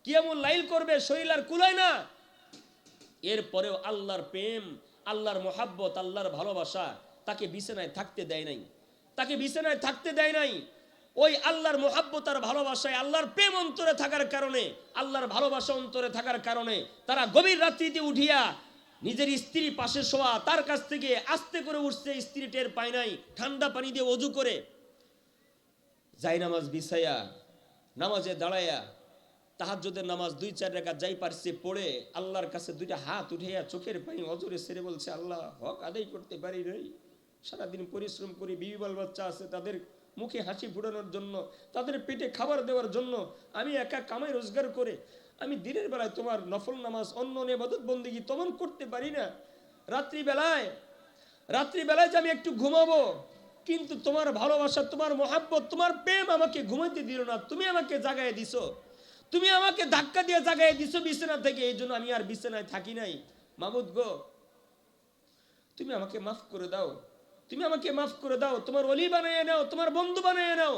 [SPEAKER 1] কিয়ামুল লাইল করবে, শরীর আর কুলায় না। এরপরেও আল্লাহর প্রেম, আল্লাহর মোহাব্বত, আল্লাহর ভালোবাসা তাকে বিছানায় থাকতে দেয় নাই। ওই আল্লাহর মোহাব্বত আর ভালোবাসায়, আল্লাহর প্রেম অন্তরে থাকার কারণে, আল্লাহর ভালোবাসা অন্তরে থাকার কারণে তারা গভীর রাত্রিতে উঠিয়া নিজের স্ত্রী পাশে শোয়া, তার কাছ থেকে আস্তে করে উঠছে, স্ত্রী টের পায় নাই, ঠান্ডা পানি দিয়ে ওযু করে যাই নামাজ বিছাইয়া নামাজে দাঁড়াইয়া তাহাজ্জুদের নামাজ 2-4 রাকাত যাই পারছে পড়ে আল্লাহর কাছে 2টা হাত উঠাইয়া চোখের পানি অজরে ছেড়ে বলছে, আল্লাহ হক আদায় করতে পারি নাই, সারাদিন পরিশ্রম করি, বিবি বাল বাচ্চা আছে, তাদের মুখে হাসি ফোটানোর জন্য, তাদের পেটে খাবার দেওয়ার জন্য আমি একা কামাই রোজগার করে আমি দিনের বেলায় তোমার নফল নামাজ, অন্য ইবাদত বন্দেগী তেমন করতে পারি না। রাত্রিবেলায় যে আমি একটু ঘুমাবো, কিন্তু তোমার ভালোবাসা, তোমার মোহাব্বত, তোমার প্রেম আমাকে ঘুমাইতে দিল না, তুমি আমাকে জাগায় দিছো, তুমি আমাকে ধাক্কা দিয়ে জাগায় দিছো বিছানা থেকে, এই জন্য আমি আর বিছানায় থাকি নাই। মাবুদ গো, তুমি আমাকে মাফ করে দাও, তোমার ওলি বানায় নাও, তোমার বন্ধু বানায় নাও।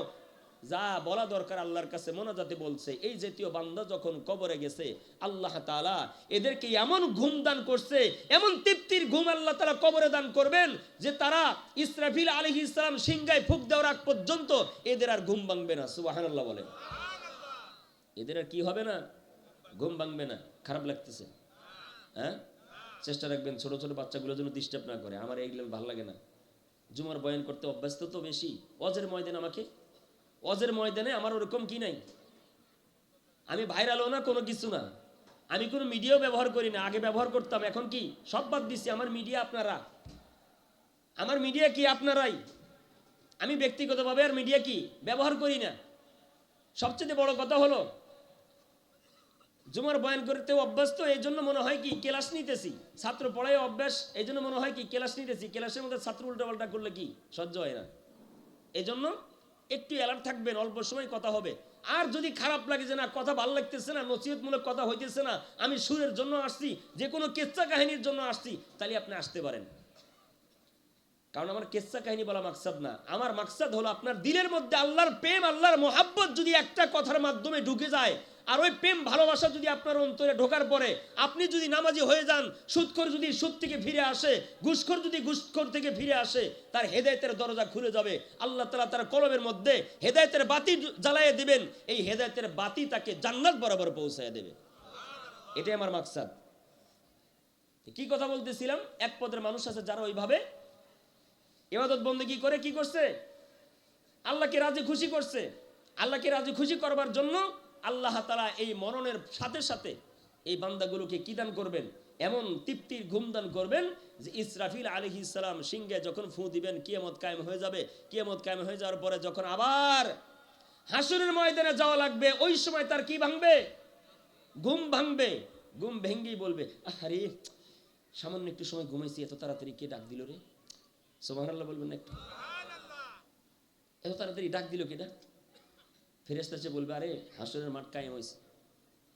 [SPEAKER 1] যা বলা দরকার আল্লাহর কাছে মোনাজাতে বলছে। এই জাতীয় বান্দা যখন কবরে গেছে, আল্লাহ তাআলা এদেরকে এমন ঘুম দান করছে, এমন তৃপ্তির ঘুম আল্লাহ তাআলা কবরে দান করবেন যে তারা ইসরাফিল আলাইহিস সালাম সিংহায় ফুঁক দেওয়ার আগ পর্যন্ত এদের আর ঘুম ভাঙবে না। সুবহানাল্লাহ বলেন। এদের আর কি হবে না? ঘুম ভাঙবে না। খারাপ লাগতেছে? হ্যাঁ, চেষ্টা রাখবেন ছোট ছোট বাচ্চাগুলো যেন ডিস্টার্ব না করে। আমার এইগুলো ভালো লাগে না। জুমার বয়ান করতে অভ্যস্ত তো বেশি। অজের ময়দানে আমার ওরকম কি নাই, আমি ভাইরালও না, কোনো কিছু না, আমি কোনো মিডিয়াও ব্যবহার করি না। আগে ব্যবহার করতাম, এখন কি সব বাদ দিচ্ছি। আমার মিডিয়া কি আপনারাই। আমি ব্যক্তিগতভাবে আর মিডিয়া কি ব্যবহার করি না। সবচেয়ে বড় কথা হলো জুমার বয়ান করতে অভ্যস্ত, এই জন্য মনে হয় কি ক্লাস নিতেছি, ছাত্র পড়ায় অভ্যাস, এই জন্য মনে হয় কি ক্লাস নিতেছি, ক্লাসের মধ্যে ছাত্র উল্টাপাল্টা করলে কি সহ্য হয় না। এই জন্য একটু অ্যালার্ট থাকবেন, অল্প সময় কথা হবে। আর যদি খারাপ লাগে যে না কথা ভালো লাগতেছে না, নসিহতমূলক কথা হইতেছে না, আমি সুরের জন্য আসছি, যে কোনো কেচ্চা কাহিনীর জন্য আসছি, তাহলে আপনি আসতে পারেন। কারণ আমার কেচ্চা কাহিনী বলা মাকসাদ না। আমার মাকসাদ হলো আপনার দিলের মধ্যে আল্লাহর প্রেম, আল্লাহর মোহাব্বত যদি একটা কথার মাধ্যমে ঢুকে যায়, আর ওই প্রেম ভালোবাসা যদি আপনার অন্তরে ঢোকার পরে আপনি যদি নামাজি হয়ে যান, সুদখোর যদি সুদ থেকে ফিরে আসে, ঘুষখোর যদি ঘুষখোর থেকে ফিরে আসে, তার হেদায়েতের দরজা খুলে যাবে। আল্লাহ তাআলা তার কলবের মধ্যে হেদায়েতের বাতি জ্বালাইয়ে দিবেন। এই হেদায়েতের বাতি তাকে জান্নাত বরাবর পৌঁছায় দেবে। এটাই আমার মাকসাদ। কি কথা বলতেছিলাম? এক পদের মানুষ আছে যারা ওইভাবে ইবাদত বন্দেগী করে কি করছে, আল্লাহকে রাজি খুশি করছে। আল্লাহকে রাজি খুশি করবার জন্য আল্লাহ তাআলা এই মরণের সাথে সাথে এই বান্দাগুলোকে কি দান করবেন? এমন তৃপ্তির ঘুম দান করবেন যে ইসরাফিল আলাইহিস সালাম সিংহে যখন ফু দিবেন, কিয়ামত কায়েম হয়ে যাবে। কিয়ামত কায়েম হয়ে যাওয়ার পরে যখন আবার হাসরের ময়দানে যাওয়া লাগবে, ওই সময় তার কি ভাঙবে? ঘুম ভাঙবে। ঘুম ভেঙ্গেই বলবে, আরে সামান্য একটু সময় ঘুমাইছি, এত তাড়াতাড়ি কে ডাক দিল রে? সুবহানাল্লাহ বলবেন না একটু? এত তাড়াতাড়ি ডাক দিল কেডা? ফেরেশতা এসে বলবে, আরে হাসরের মাঠ কায়েম হয়েছে,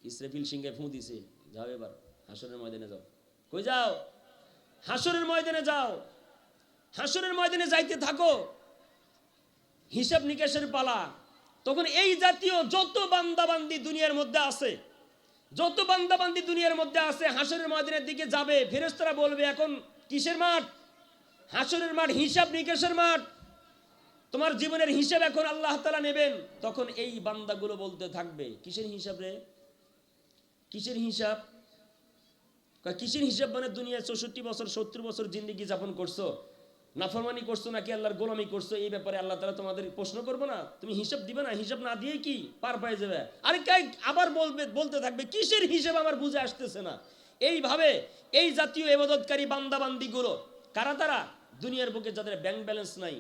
[SPEAKER 1] ইসরাফিল সিংহে ফু দিছে, যাও এবার হাসরের ময়দানে যাও। কই যাও? হাসরের ময়দানে যাও। হাসরের ময়দানে যাইতে থাকো, হিসাব নিকাশের পালা। তখন এই জাতীয় যত বান্দাবান্দি দুনিয়ার মধ্যে আছে, হাসরের ময়দানের দিকে যাবে। ফেরেশতারা বলবে, এখন কিসের মাঠ? হাসরের মাঠ, হিসাব নিকাশের মাঠ। তোমার জীবনের হিসাব এখন আল্লাহ তাআলা নেবেন। তখন এই বান্দাগুলো বলতে থাকবে, কিসের হিসাব রে? কিসের হিসাব? কিসের হিসাব? মানে দুনিয়ায় 64 বছর 70 বছর জিন্দেগি যাপন করছো, নাফরমানি করছো নাকি আল্লাহর গোলামি করছো, এই ব্যাপারে আল্লাহ তাআলা তোমাদের প্রশ্ন করবে না? তুমি হিসাব দিবে না? হিসাব না দিয়ে কি পার পেয়ে যাবে? আরে আবার বলতে থাকবে, কিসের হিসাব আমার বুঝে আসতেছে না। এইভাবে এই জাতীয় ইবাদতকারী বান্দাবান্দিগুলো কারা? তারা দুনিয়ার বুকে যাদের ব্যাংক ব্যালেন্স নাই,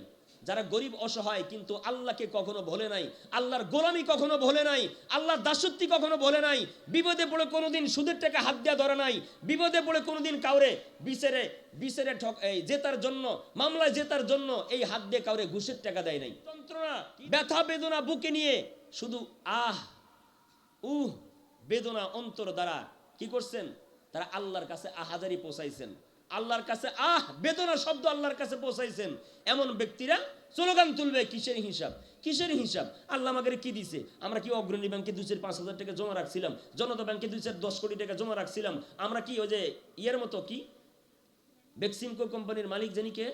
[SPEAKER 1] যারা গরিব অসহায় কিন্তু আল্লাহকে কখনো ভোলে নাই, আল্লাহর গোলামি কখনো ভোলে নাই, আল্লাহর দাসত্বী কখনো ভোলে নাই, বিপদে পড়ে কোনোদিন সুদের টাকা হাত দেওয়া ধরে নাই, বিপদে পড়ে কোনোদিন কাউরে বিচারে জেতার জন্য, মামলায় জেতার জন্য এই হাত দিয়ে কাউরে ঘুষের টাকা দেয় নাই। যন্ত্রণা ব্যথা বেদনা বুকে নিয়ে শুধু বেদনা অন্তর দ্বারা কি করছেন, তারা আল্লাহর কাছে আহাজারি পৌঁছাইছেন, আল্লাহর কাছে বেদনা শব্দ আল্লাহর কাছে পৌঁছাইছেন। এমন ব্যক্তিরা স্লোগান তুলবে কিসের হিসাব, কিসের হিসাব, আল্লাহ আমাকে কি দিছে, আমরা কি অগ্রণী ব্যাংকে 2-5,000 টাকা জমা রাখছিলাম, জনতা ব্যাংকে 2-10 কোটি টাকা জমা রাখছিলাম, আমরা কি ওই যে ইয়ের মতো কি বেক্সিমকো কোম্পানির মালিক জানি কে,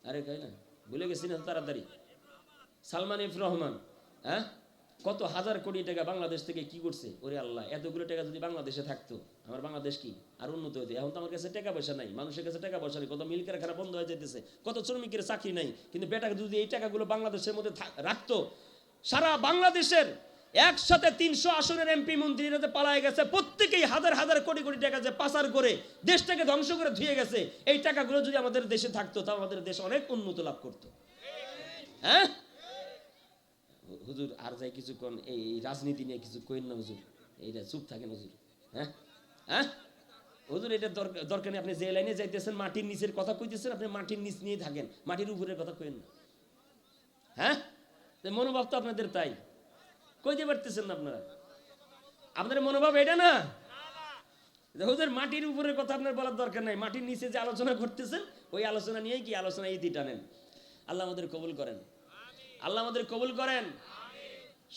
[SPEAKER 1] আরে কই না ভুলে গেছি না তাড়াতাড়ি, সালমান এফ রহমান, হ্যাঁ কত হাজার কোটি টাকা বাংলাদেশ থেকে কি করছে, ওরে আল্লাহ এতগুলো টাকা যদি বাংলাদেশে থাকতো আমার বাংলাদেশ কি আর উন্নত হইতো। এখন তো আমার কাছে টাকা পয়সা নাই, মানুষের কাছে টাকা পয়সা নেই, কত মিল কারখানা বন্ধ হয়ে যেতেছে, কত শ্রমিকের চাকরি নাই, কিন্তু বেটাকে যদি এই টাকাগুলো বাংলাদেশের মধ্যে রাখতো, সারা বাংলাদেশের একসাথে 300 আসনের এমপি মন্ত্রীরা যে পালায় গেছে, প্রত্যেকেই হাজার হাজার কোটি কোটি টাকা যে পাচার করে দেশটাকে ধ্বংস করে ধুয়ে গেছে, এই টাকাগুলো যদি আমাদের দেশে থাকতো তাও আমাদের দেশ অনেক উন্নত লাভ করতো। হ্যাঁ হুজুর আর যাই কিছু কোন এই রাজনীতি নিয়ে কিছু কইন না হুজুর, এইটা চুপ থাকেন হুজুর। হ্যাঁ হ্যাঁ হুজুর এটা দরকার নেই, আপনি যে লাইনে যাইতেছেন মাটির নিচের কথা কইতেছেন, আপনি মাটির নিচ নিয়ে থাকেন, মাটির উপরের কথা কইন না। হ্যাঁ মনোভাব তো আপনাদের তাই, কইতে পারতেছেন না আপনারা, আপনাদের মনোভাব এটা না হুজুর মাটির উপরের কথা আপনার বলার দরকার নাই, মাটির নিচে যে আলোচনা করতেছেন ওই আলোচনা নিয়েই কি আলোচনা ইতি টানেন। আল্লাহ আমাদের কবুল করেন, আল্লাহ আমাদের কবুল করেন।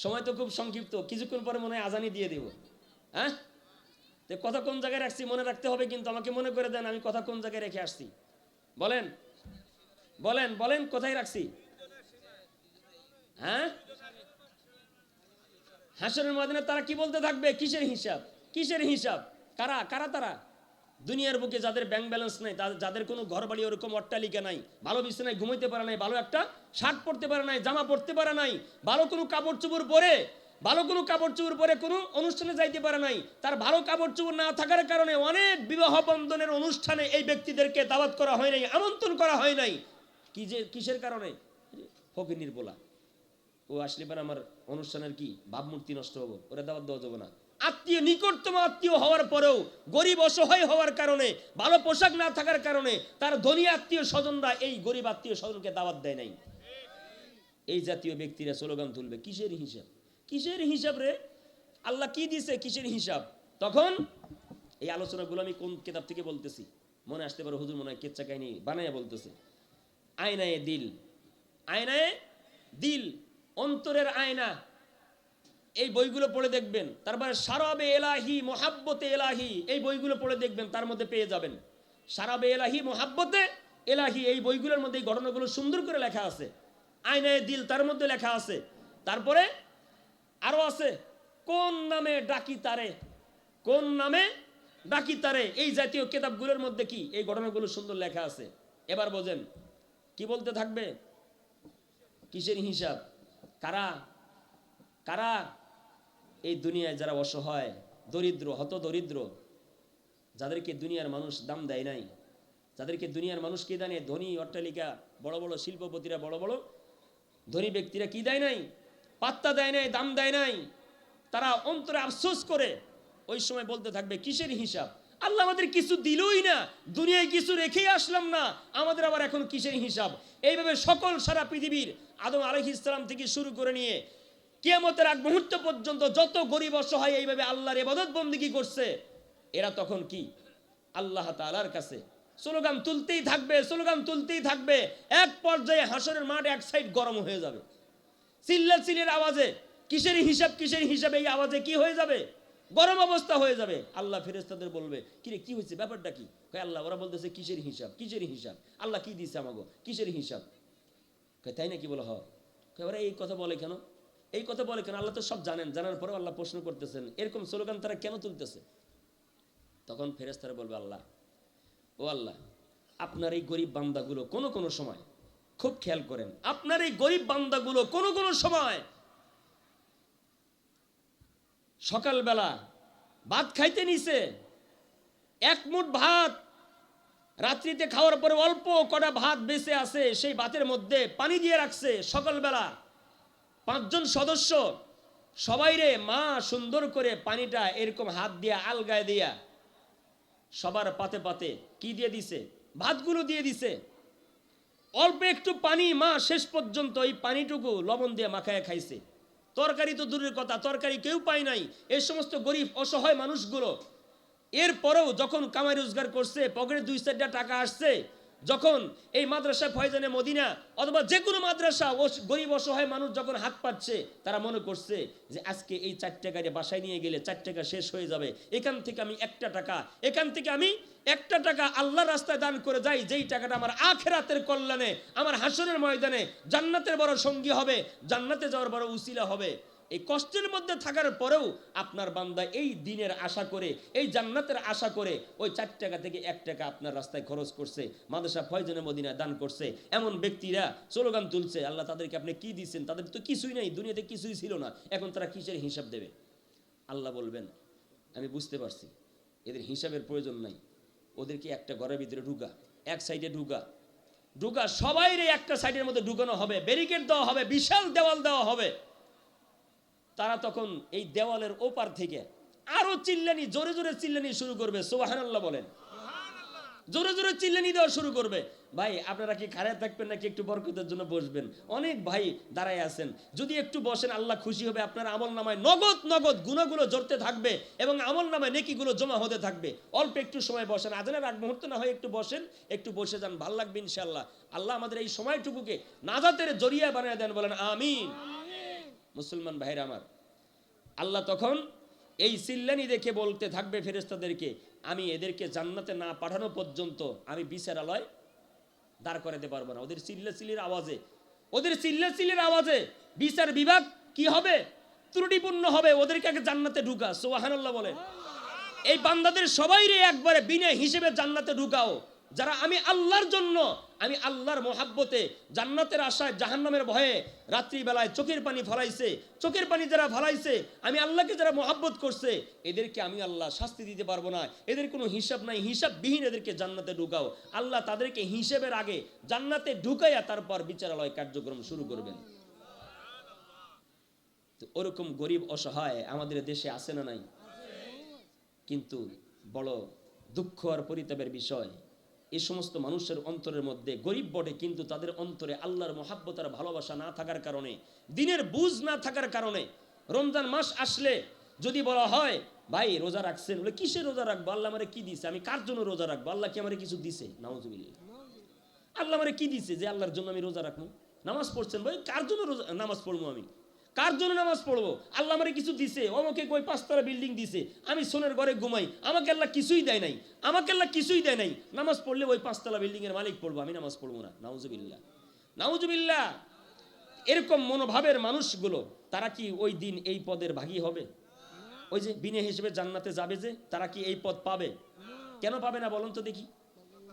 [SPEAKER 1] সময় তো খুব সংক্ষিপ্ত, কিছুক্ষণ পরে মনে হয় আজানি দিয়ে দিব। হ্যাঁ তো কথা কোন জায়গায় রাখছি মনে রাখতে হবে, কিন্তু আমাকে মনে করে দেন আমি কথা কোন জায়গায় রেখে আসছি, বলেন বলেন বলেন কোথায় রাখছি। হ্যাঁ হাসরের ময়দানে তারা কি বলতে থাকবে, কিসের হিসাব, কিসের হিসাব, কারা কারা তারা, দুনিয়ার বুকে যাদের ব্যাংক ব্যালেন্স নাই, যাদের কোনো ঘর বাড়ি ওরকম অট্টালিকা নাই, ভালো বিছানায় ঘুমাইতে পারে নাই, ভালো একটা শার্ট পরতে পারে নাই, জামা পরতে পারে নাই, ভালো কোনো কাপড় চোপড় পরে কোনো অনুষ্ঠানে যাইতে পারে নাই, তার ভালো কাপড় চোপড় না থাকার কারণে অনেক বিবাহ বন্ধনের অনুষ্ঠানে এই ব্যক্তিদেরকে দাওয়াত করা হয় নাই, আমন্ত্রণ করা হয় নাই। কিসের কারণে, ফকির বলা, ও আসলে পরে আমার অনুষ্ঠানের কি ভাবমূর্তি নষ্ট হবো, ওরা দাওয়াত দেওয়া যাবে না। আত্মীয় নিকটতম আত্মীয় হওয়ার পরেও গরিব অসহায় হওয়ার কারণে, ভালো পোশাক না থাকার কারণে তার ধনী আত্মীয় স্বজনরা এই গরিব আত্মীয় স্বজনকে দাওয়াত দেয় নাই। এই জাতীয় ব্যক্তিরা স্লোগান তুলবে কিসের হিসাব, কিসের হিসাব রে, আল্লাহ কি দিছে কিসের হিসাব। তখন এই আলোচনাগুলো আমি কোন কিতাব থেকে বলতেছি মনে আসতে পারে, হুজুর মনে হয় কেচ্চা কাহিনী বানাইয়া বলতেছে। আয়নায়ে দিল, আয়নায়ে দিল, অন্তরের আয়না, এই বইগুলো পড়ে দেখবেন। তারপরে শারাবে এলাহি মোহাব্বতে এলাহি, এই বইগুলো পড়ে দেখবেন, তার মধ্যে পেয়ে যাবেন শারাবে এলাহি মোহাব্বতে এলাহি, এই বইগুলোর মধ্যে এই ঘটনাগুলো সুন্দর করে লেখা আছে। আয়নায়ে দিল তার মধ্যে লেখা আছে। তারপরে আরো আছে কোন নামে ডাকি তারে, কোন নামে ডাকি তারে, এই জাতীয় কিতাবগুলোর মধ্যে কি এই ঘটনাগুলো সুন্দর লেখা আছে। এবার বোঝেন কি বলতে থাকবে, কিসের হিসাব, কারা কারা এই দুনিয়ায় যারা অসহায় দরিদ্র হত দরিদ্র, যাদেরকে দুনিয়ার মানুষ দাম দেয় নাই, যাদেরকে দুনিয়ার মানুষ কি জানে, ধনী অট্টালিকা বড় বড় শিল্পপতিরা বড় বড় ধনী ব্যক্তিরা কি দেয় নাই, পাত্তা দেয় নাই, দাম দেয় নাই, তারা অন্তরে আফসোস করে ওই সময় বলতে থাকবে কিসের হিসাব, আল্লাহ আমাদের কিছু দিলই না, দুনিয়ায় কিছু রেখেই আসলাম না, আমাদের আবার এখন কিসের হিসাব। এইভাবে সকল সারা পৃথিবীর আদম আলাইহিস সালাম থেকে শুরু করে নিয়ে কিয়ামতের আগ মুহূর্ত পর্যন্ত যত গরিব অসহায় এইভাবে আল্লাহর ইবাদত বন্দেগী করছে, এরা তখন কি আল্লাহ তাআলার কাছে স্লোগান তুলতেই থাকবে, স্লোগান তুলতেই থাকবে। এক পর্যায়ে হাসরের মাঠ এক সাইড গরম হয়ে যাবে, চিল্লাচিল্লির আওয়াজে কিসের হিসাব কিসের হিসাব, এই আওয়াজে কি হয়ে যাবে, গরম অবস্থা হয়ে যাবে। আল্লাহ ফেরেশতাদের বলবে কিরে কি হয়েছে, ব্যাপারটা কি, কয় আল্লাহ ওরা বলতেছে কিসের হিসাব, কিসের হিসাব, আল্লাহ কি দিয়েছে আমাগো, কিসের হিসাব, কয় তাই নাকি, বলো হয়, ওরা এই কথা বলে কেন, এই কথা বলে কেন, আল্লাহ তো সব জানেন, জানার পরেও আল্লাহ প্রশ্ন করতেছেন, এরকম স্লোগান তারা কেন তুলতেছে। তখন ফেরেশতারা বলবে আল্লাহ, ও আল্লাহ আপনার এই গরিব বান্দাগুলো কোন কোন সময়, খুব খেয়াল করেন, আপনার এই গরিব বান্দাগুলো কোন কোন সময় সকালবেলা ভাত খাইতে নিছে, এক মুঠ ভাত রাত্রিতে খাওয়ার পরে অল্প কটা ভাত বেঁচে আছে, সেই ভাতের মধ্যে পানি দিয়ে রাখছে। সকালবেলা 5 জন সদস্য সবাই রে মা সুন্দর করে পানিটা এরকম হাত দিয়ে আলগায় দিয়া সবার পাতে পাতে কি দিয়ে দিছে, ভাতগুলো দিয়ে দিছে। অল্প একটু পানি মা শেষ পর্যন্ত এই পানিটুকু লবণ দিয়ে মাখায় খাইছে। তরকারি তো দূরের কথা, তরকারি কেউ পায় নাই এই সমস্ত গরিব অসহায় মানুষগুলো। এরপরেও যখন কামাই রোজগার করছে, পকেটে 2-4টা টাকা আসছে, যখন এই মাদ্রাসা ফয়জানে মদিনা অথবা যে কোনো মাদ্রাসা গরিব অসহায় মানুষ যখন হাত পাচ্ছে, তারা মনে করছে যে আজকে এই 4 টাকা বাসায় নিয়ে গেলে 4 টাকা শেষ হয়ে যাবে, এখান থেকে আমি 1টা টাকা আল্লাহর রাস্তায় দান করে যাই, যেই টাকাটা আমার আখিরাতের কল্যাণে, আমার হাসরের ময়দানে জান্নাতের বড় সঙ্গী হবে, জান্নাতে যাওয়ার বড় উসিলা হবে। এই কষ্টের মধ্যে থাকার পরেও আপনার বান্দা এই দিনের আশা করে, এই জান্নাতের আশা করে ওই 4 টাকা থেকে 1 টাকা আপনার রাস্তায় খরচ করছে, মাদ্রাসা ফয়জানে মদিনা দান করছে। এমন ব্যক্তিরা স্লোগান তুলছে, আল্লাহ তাদেরকে আপনি কি দিচ্ছেন, তাদের তো কিছুই নাই, দুনিয়াতে কিছুই ছিল না, এখন তারা কিসের হিসাব দেবে? আল্লাহ বলবেন আমি বুঝতে পারছি এদের হিসাবের প্রয়োজন নাই, ওদেরকে একটা ঘরের ভিতরে ঢুকা, এক সাইডে ঢুকা সবাই রে একটা সাইডের মধ্যে ঢুকানো হবে, ব্যারিকেড দেওয়া হবে, বিশাল দেওয়াল দেওয়া হবে। তারা তখন এই দেওয়ালের ওপার থেকে আরো চিল্লানি, জোরে জোরে চিল্লানি শুরু করবে। সুবহানাল্লাহ বলেন। জোরে জোরে চিল্লানি দেওয়া শুরু করবে। ভাই আপনারা কি খাড়ায় থাকবেন নাকি একটু বরকতের জন্য বসবেন? অনেক ভাই দাঁড়ায় আছেন, যদি একটু বসেন আল্লাহ খুশি হবে, আপনার আমল নামায় নগদ গুনাহগুলো জড়তে থাকবে এবং আমল নামায় নেকিগুলো জমা হতে থাকবে। অল্প একটু সময় বসেন, আজানের আগ মুহূর্ত না হয় একটু বসেন, একটু বসে যান, ভালো লাগবে ইনশাআল্লাহ। আল্লাহ আমাদের এই সময়টুকুকে নাজাতের জরিয়া বানিয়ে দেন, বলেন আমিন। মুসলমান ভাইরা আমার, আল্লাহ তখন এই চিল্লানি দেখে বলতে থাকবে ফেরেশতাদেরকে, আমি এদেরকে জান্নাতে না পাঠানো পর্যন্ত আমি বিচারালয় দাঁড় করাতে পারবো না। ওদের চিল্লাচিল্লির আওয়াজে বিচার বিভাগ কি হবে? ত্রুটিপূর্ণ হবে। ওদেরকে আগে জান্নাতে ঢুকা। সুবহানাল্লাহ বলেন। এই বান্দাদের সবাইরে একবারে বিনা হিসেবে জান্নাতে ঢুকাও, যারা আমি আল্লাহর জন্য, আমি আল্লাহর মোহাব্বতে, জান্নাতের আশায় জাহান্নামের ভয়ে রাত্রিবেলায় চোখের পানি ফলাইছে, চোখের পানি যারা ফলাইছে, আমি আল্লাহকে যারা মোহাব্বত করছে, এদেরকে আমি আল্লাহ শাস্তি দিতে পারবো না, এদের কোনো হিসাব নাই, হিসাববিহীন এদেরকে জান্নাতে ঢুকাও। আল্লাহ তাদেরকে হিসেবের আগে জান্নাতে ঢুকাইয়া তারপর বিচারালয় কার্যক্রম শুরু করবেন। তো ওরকম গরিব অসহায় আমাদের দেশে আছে না নাই? কিন্তু বড় দুঃখ আর পরিতাপের বিষয়, এই সমস্ত মানুষের অন্তরের মধ্যে গরিব বটে, কিন্তু তাদের অন্তরে আল্লাহর মহাব্বত আর ভালোবাসা না থাকার কারণে, দিনের বুঝ না থাকার কারণে, রমজান মাস আসলে যদি বলা হয় ভাই রোজা রাখছেন, বলে কিসের রোজা রাখবো, আল্লাহ আমারে কি দিছে, আমি কার জন্য রোজা রাখবো, আল্লাহ কি আমারে কিছু দিছে? নাউজুবিল্লাহ। আল্লাহ আমারে কি দিছে যে আল্লাহর জন্য আমি রোজা রাখবো? নামাজ পড়ছেন ভাই, কার জন্য রোজা নামাজ পড়বো? আমি কার জন্য নামাজ পড়বো? আল্লাহ আমারে কিছু দিছে, আমাকে কই 5তলা বিল্ডিং দিছে, আমি সোনার ঘরে ঘুমাই, আমাকে আল্লাহ কিছুই দেয় নাই, নামাজ পড়লে ওই 5তলা বিল্ডিং এর মালিক পড়বো, আমি নামাজ পড়বো না। নাউজুবিল্লাহ। এরকম মনোভাবের মানুষগুলো তারা কি ওই দিন এই পদের ভাগী হবে? ওই যে বিনা হিসেবে জান্নাতে যাবে, যে তারা কি এই পদ পাবে? কেন পাবে না বলুন তো দেখি,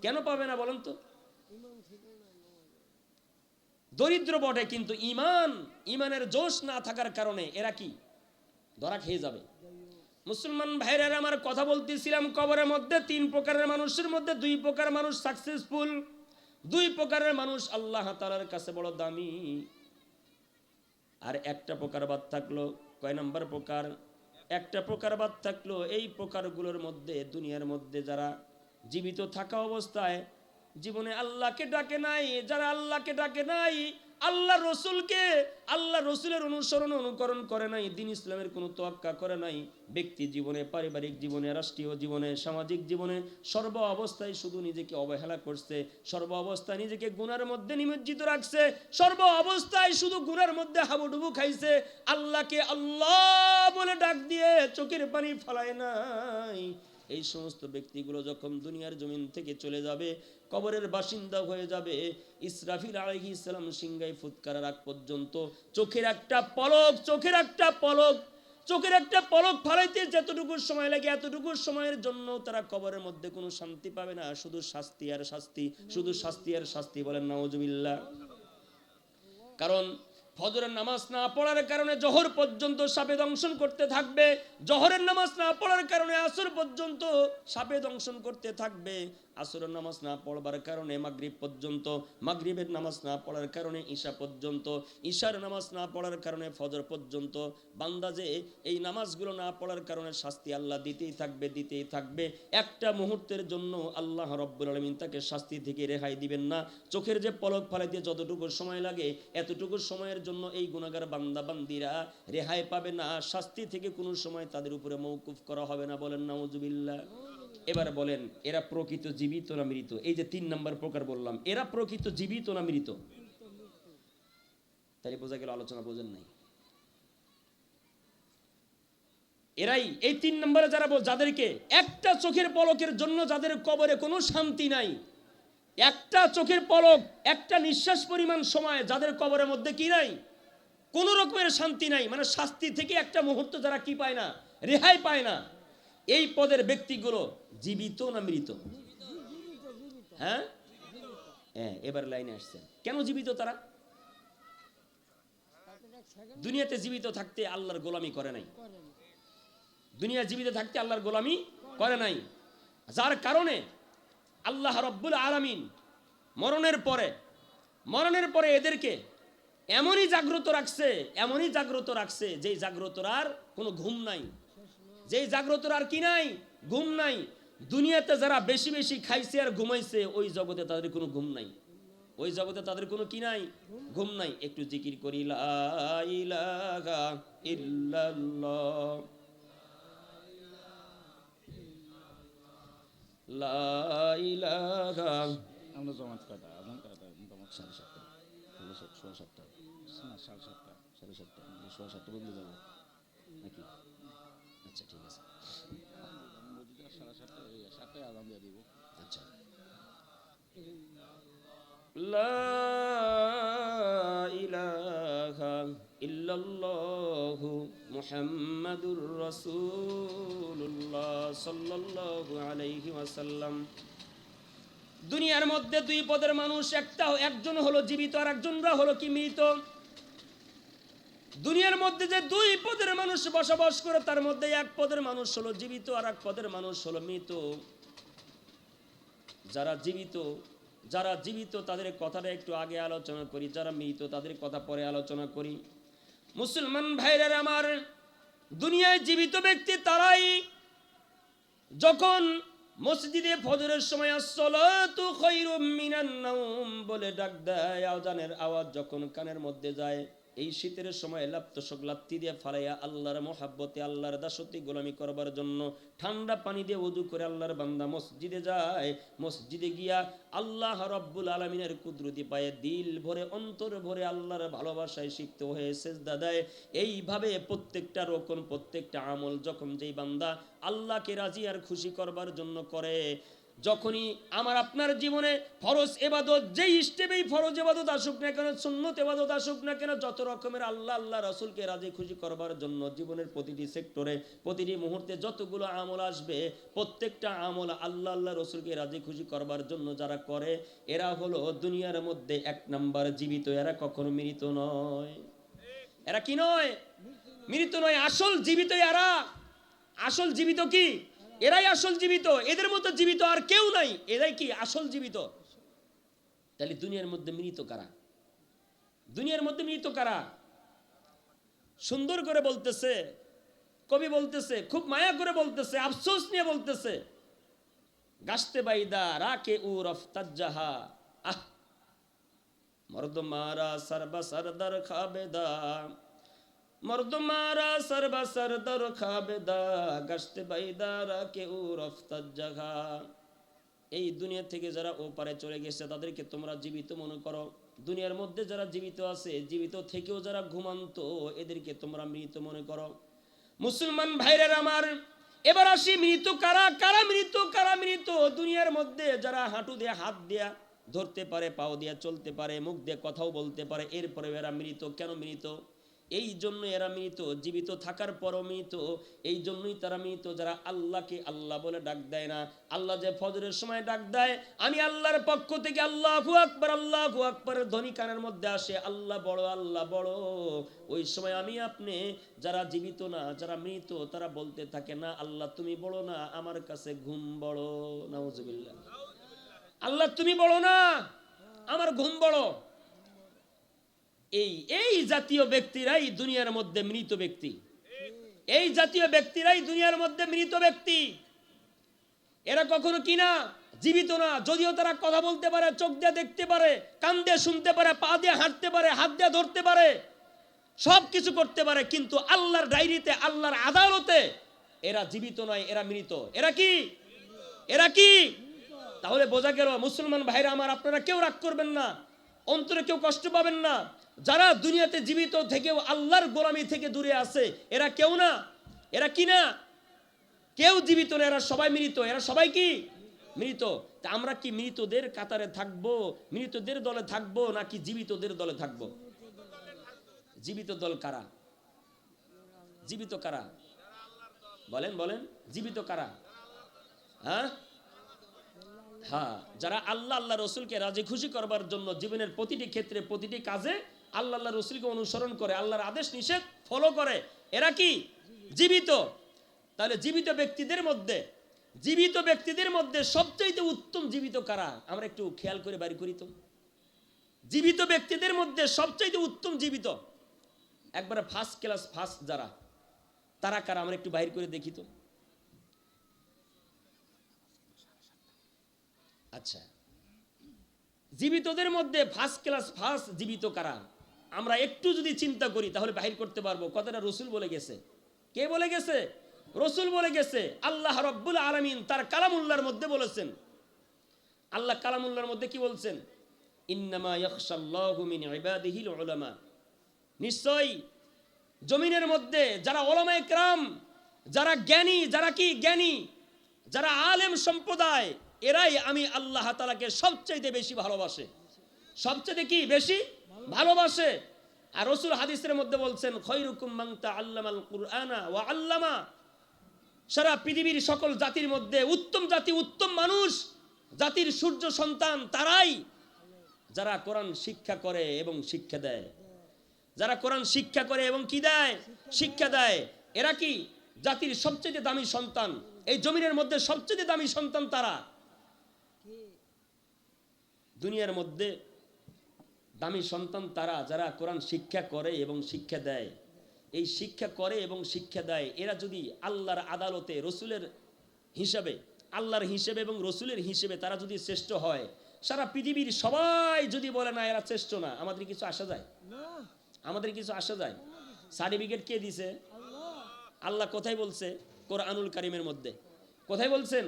[SPEAKER 1] কেন পাবে না বলুন তো? দরিদ্র বটে, কিন্তু ইমানের জোশ না থাকার কারণে এরা কি ধরা খেয়ে যাবে। মুসলমান ভাইরা আমার, কথা বলতেছিলাম কবরের মধ্যে 3 প্রকারের মানুষের মধ্যে 2 প্রকার মানুষ সাকসেসফুল, 2 প্রকারের মানুষ আল্লাহ তাআলার কাছে বড় দামি। আর একটা প্রকার বাদ থাকলো। কয় নাম্বার প্রকার? একটা প্রকার বাদ থাকলো। এই প্রকারগুলোর মধ্যে দুনিয়ার মধ্যে যারা জীবিত থাকা অবস্থায় জীবনে আল্লাহকে ডাকে নাই, যারা আল্লাহকে ডাকে নাই, আল্লাহ রসুলের অনুকরণ করে নাই, দ্বীন ইসলামের কোনো তোয়াক্কা করে নাই, ব্যক্তি জীবনে, পারিবারিক জীবনে, রাষ্ট্রীয় জীবনে, সামাজিক জীবনে সর্ব অবস্থায় শুধু নিজেকে অবহেলা করছে, সর্ব অবস্থায় নিজেকে গুনার মধ্যে নিমজ্জিত রাখছে, সর্ব অবস্থায় শুধু গুনার মধ্যে হাবুডুবু খাইছে, আল্লাহকে আল্লাহ বলে ডাক দিয়ে চোখের পানি ফলায় নাই। এই সমস্ত ব্যক্তিগুলো যখন দুনিয়ার জমিন থেকে চলে যাবে, কবরের বাসিন্দা হয়ে যাবে, ইসরাফিল আলাইহিস সালাম সিংহায় ফুৎকারের আগ পর্যন্ত চোখের একটা পলক ফালাইতে যতটুকু সময় লাগে, এতটুকু সময়ের জন্য তারা কবরের মধ্যে কোনো শান্তি পাবে না, শুধু শাস্তি আর শাস্তি, শুধু শাস্তি আর শাস্তি। বলেন নাউজুবিল্লাহ। কারণ ফজরের নামাজ না পড়ার কারণে জোহর পর্যন্ত সাপে দংশন করতে থাকবে, জোহরের নামাজ না পড়ার কারণে আসর পর্যন্ত সাপে দংশন করতে থাকবে, আসরের নামাজ না পড়বার কারণে মাগরিব পর্যন্ত, মাগরিবের নামাজ না পড়ার কারণে ঈশা পর্যন্ত, ঈশার নামাজ না পড়ার কারণে ফজর পর্যন্ত। বান্দা যে এই নামাজগুলো না পড়ার কারণে শাস্তি আল্লাহ দিতেই থাকবে, দিতেই থাকবে। একটা মুহূর্তের জন্য আল্লাহ রাব্বুল আলামিন তাকে শাস্তি থেকে রেহাই দিবেন না। চোখের যে পলক ফালাইতে যতটুকু সময় লাগে, এতটুকু সময়ের জন্য এই গুনাহগার বান্দা বান্দিরা রেহাই পাবে না, শাস্তি থেকে কোনো সময় তাদের উপরে মওকুফ করা হবে না। বলেন নাউজুবিল্লাহ। এবার বলেন, এরা প্রকৃত জীবিত না মৃত? এই যে 3 নাম্বার প্রকার বললাম, এরা প্রকৃত জীবিত না মৃত? তাই বোঝা গেল আলোচনা বোঝেন নাই। এরাই এই 3 নম্বরে যারা যাদেরকে একটা চোখের পলকের জন্য যাদের কবরে কোনো শান্তি নাই, একটা চোখের পলক, একটা নিঃশ্বাস পরিমাণ সময় যাদের কবরের মধ্যে কি নাই, কোন রকমের শান্তি নাই, মানে শাস্তি থেকে একটা মুহূর্ত যারা কি পায় না, রেহাই পায় না, এই পদের ব্যক্তিগুলো জীবিত না মৃত? হ্যাঁ, এবার লাইনে আসছেন। কেন জীবিত তারা? দুনিয়াতে জীবিত থাকতে আল্লাহর গোলামি করে নাই, দুনিয়া জীবিত থাকতে আল্লাহর গোলামি করে নাই, যার কারণে আল্লাহ রাব্বুল আলামিন মরণের পরে এদেরকে এমনই জাগ্রত রাখছে, এমনই জাগ্রত রাখছে, যেই জাগ্রতর আর কোনো ঘুম নাই, যেই জাগ্রতর আর কি নাই, ঘুম নাই। দুনিয়াতে যারা বেশি বেশি খাইছে আর ঘুমাইছে, ওই জগতে তাদের কোনো ঘুম নাই, ওই জগতে তাদের কোনো কি নাই, ঘুম নাই। একটু জিকির করি, লা ইলাহা ইল্লাল্লাহ, লা ইলাহা।
[SPEAKER 2] আমরা জমাত কাটা আজান কাটা জমাত
[SPEAKER 1] 7:30, 7:30,
[SPEAKER 2] না 7:30
[SPEAKER 1] 7:30, 7:30 বদলে যাবো নাকি? আচ্ছা ঠিক আছে,
[SPEAKER 2] মসজিদে 7:30 7টায় আজান দিয়ে দিব।
[SPEAKER 1] আচ্ছা। লা ইলাহা ইল্লাল্লাহু মুহাম্মাদুর রাসূলুল্লাহ সাল্লাল্লাহু আলাইহি ওয়াসাল্লাম। দুনিয়ার মধ্যে 2 পদের মানুষ, একজন হলো জীবিত আর একজনরা হলো কি মৃত। দুনিয়ার মধ্যে যে 2 পদের মানুষ বসবাস করে, তার মধ্যে 1 পদের মানুষ হলো জীবিত আর 1 পদের মানুষ হলো মৃত। যারা জীবিত তাদের কথাটা একটু আগে আলোচনা করি, যারা মৃত তাদের কথা পরে আলোচনা করি। মুসলমান ভাইরা আমার, দুনিয়ায় জীবিত ব্যক্তি তারাই যখন মসজিদে ফজরের সময় আসসালাতু খায়রুম মিনান নাওম বলে ডাক দেয়, আযানের আওয়াজ যখন কানের মধ্যে যায়, এই শীতের সময় লাপ্তশক লাত্তি দিয়ে ফালাইয়া আল্লাহর মহাব্বতে, আল্লাহর দাসত্বে গোলামি করবার জন্য ঠান্ডা পানি দিয়ে ওযু করে আল্লাহর বান্দা মসজিদে যায়। মসজিদে গিয়া আল্লাহ রাব্বুল আলামিনের কুদরতি পায়ে দিল ভরে, অন্তর ভরে আল্লাহর ভালোবাসায় সিক্ত হয়ে সিজদা দেয়। এইভাবে প্রত্যেকটা রকম, প্রত্যেকটা আমল যখন যেই বান্দা আল্লাহকে রাজি আর খুশি করবার জন্য করে, যখনই আমার আপনার জীবনে ফরজ ইবাদত, যেই স্টেপেই ফরজ ইবাদত আসুক না কেন, সুন্নত ইবাদত আসুক না কেন, যত রকমের আল্লাহ রাসূলকে রাজি খুশি করবার জন্য জীবনের প্রতিটি সেক্টরে, প্রতিটি মুহূর্তে যতগুলো আমল আসবে, প্রত্যেকটা আমল আল্লাহ রাসূলকে রাজি খুশি করবার জন্য যারা করে, এরা হলো দুনিয়ার মধ্যে 1 নাম্বার জীবিত। এরা কখনো মৃত নয়। এরা কি নয়? মৃত নয়। আসল জীবিত এরা। আসল জীবিত কি? এরাই আসল জীবিত। এদের মতো জীবিত আর কেউ নাই। এরাই কি আসল জীবিত। তাহলে দুনিয়ার মধ্যে মৃত কারা? দুনিয়ার মধ্যে মৃত কারা? সুন্দর করে বলতেছে কবি, বলতেছে খুব মায়া করে বলতেছে, আফসোস নিয়ে বলতেছে, গাছতে বাইদা রাকে উ রফতাজ্জাহা, আহ মর্দ মারা সরবা সরদার খাবেদা, মর্দ মারা সরবা সরদার খাবেদা, গাছতে বাইদা রাকে উ রফতাজ্জাহা। এই দুনিয়া থেকে যারা ওপারে চলে গেছে তাদেরকে তোমরা জীবিত মনে করো। দুনিয়ার মধ্যে যারা জীবিত আছে, জীবিত থেকেও যারা ঘুমান্ত, এদেরকে তোমরা মৃত মনে করো। মুসলমান ভাইরা আমার, এবার আসি মৃত কারা? কারা মৃত? কারা মৃত? দুনিয়ার মধ্যে যারা হাঁটু দিয়ে হাত দিয়া ধরতে পারে, পাও দিয়া চলতে পারে, মুখ দিয়ে কথাও বলতে পারে, এরপরে এরা মৃত। কেন মৃত? এই জন্য এরা মৃত, জীবিত থাকার পরও মৃত। এই জন্যই তারা মৃত যারা আল্লাহকে আল্লাহ বলে ডাক দেয় না। আল্লাহ যে ফজরের সময় ডাক দেয়, আমি আল্লাহর পক্ষ থেকে আল্লাহু আকবার আল্লাহু আকবারের ধ্বনি কানের মধ্যে আসে, আল্লাহ বড় আল্লাহ বড়। ওই সময় আমি আপনি যারা জীবিত না, যারা মৃত, তারা বলতে থাকে না আল্লাহ তুমি বড় না, আমার কাছে ঘুম বড়। নাউজুবিল্লাহ। আল্লাহ তুমি বড় না, আমার ঘুম বড়। এই জাতীয় ব্যক্তিরাই দুনিয়ার মধ্যে মৃত ব্যক্তি। এই জাতীয় ব্যক্তিরাই দুনিয়ার মধ্যে মৃত ব্যক্তি। এরা কখনো কিনা জীবিত না, যদিও তারা কথা বলতে পারে, চোখ দিয়ে দেখতে পারে, কান দিয়ে শুনতে পারে, পা দিয়ে হাঁটতে পারে, হাত দিয়ে ধরতে পারে, সব কিছু করতে পারে, কিন্তু আল্লাহর ডায়েরিতে, আল্লাহর আদালতে এরা জীবিত নয়, এরা মৃত। এরা কি? এরা কি? তাহলে বোঝা গেল মুসলমান ভাইরা আমার, আপনারা কেউ রাগ করবেন না, অন্তরে কেউ কষ্ট পাবেন না। যারা দুনিয়াতে জীবিত থেকেও আল্লাহর গোলামি থেকে দূরে আছে, এরা কেউ না, এরা কি না, কেউ জীবিত না, এরা সবাই মৃত। এরা সবাই কি? মৃত। তা আমরা কি মৃতদের কাতারে থাকবো, মৃতদের দলে থাকবো, নাকি জীবিতদের দলে থাকবো? জীবিত দল কারা? জীবিত কারা? বলেন বলেন, জীবিত কারা? হ্যাঁ হ্যাঁ, যারা আল্লাহ আল্লাহ রসুলকে রাজি খুশি করবার জন্য জীবনের প্রতিটি ক্ষেত্রে, প্রতিটি কাজে আল্লাহ আল্লাহ রসুলকে অনুসরণ করে, আল্লাহর আদেশ নিষেধ ফলো করে, এরা কি? জীবিত। তাহলে জীবিত ব্যক্তিদের মধ্যে সবচেয়ে উত্তম জীবিত কারা? আমরা একটু খেয়াল করে বাড়ি করি তো। জীবিত ব্যক্তিদের মধ্যে সবচেয়ে উত্তম জীবিত, একবারে ফার্স্ট ক্লাস ফার্স্ট যারা, তারা কারা? আমরা একটু বাইর করে দেখি তো। আচ্ছা, জীবিতদের মধ্যে ফার্স্ট ক্লাস ফার্স্ট জীবিত কারা? আমরা একটু যদি চিন্তা করি তাহলে বাহির করতে পারবো। কথাটা রসুল বলে গেছে। কে বলে গেছে? রসুল বলে গেছে। আল্লাহ রাব্বুল আলামিন তার কালামুল্লাহর মধ্যে বলেছেন। আল্লাহ কালামুল্লাহর মধ্যে কি বলছেন? ইন্নামা ইয়াখশাল্লাহু মিন ইবাদিহিল উলামা। নিশ্চয়ই জমিনের মধ্যে যারা উলামায়ে কেরাম, যারা জ্ঞানী, যারা কি জ্ঞানী, যারা আলেম সম্প্রদায়, এরাই আমি আল্লাহ তাআলাকে সবচেয়ে বেশি ভালোবাসে। সবচেয়ে কি বেশি ভালোবাসে। আর রাসূল হাদিসের মধ্যে বলছেন, খায়রুকুম মান তাআল্লামাল কুরআনা ওয়া আল্লামা। সারা পৃথিবীর সকল জাতির মধ্যে উত্তম জাতি, উত্তম মানুষ, জাতির সূর্য সন্তান তারাই যারা কোরআন শিক্ষা করে এবং শিক্ষা দেয়। যারা কোরআন শিক্ষা করে এবং কি দেয়? শিক্ষা দেয়। এরা কি জাতির সবচেয়ে দামি সন্তান। এই জমিনের মধ্যে সবচেয়ে দামি সন্তান তারা। দুনিয়ার মধ্যে দামি সন্তান তারা যারা কোরআন শিক্ষা করে এবং শিক্ষা দেয়। এই শিক্ষা করে এবং শিক্ষা দেয়, এরা যদি আল্লাহর আদালতে রসুলের হিসাবে, আল্লাহর হিসেবে এবং রসুলের হিসেবে তারা যদি শ্রেষ্ঠ হয়, সারা পৃথিবীর সবাই যদি বলে না এরা শ্রেষ্ঠ না, আমাদের কিছু আসা যায়? আমাদের কিছু আসা যায়? সার্টিফিকেট কে দিছে? আল্লাহ কোথায় বলছে? কোরআনুল কারিমের মধ্যে। কোথায় বলছেন?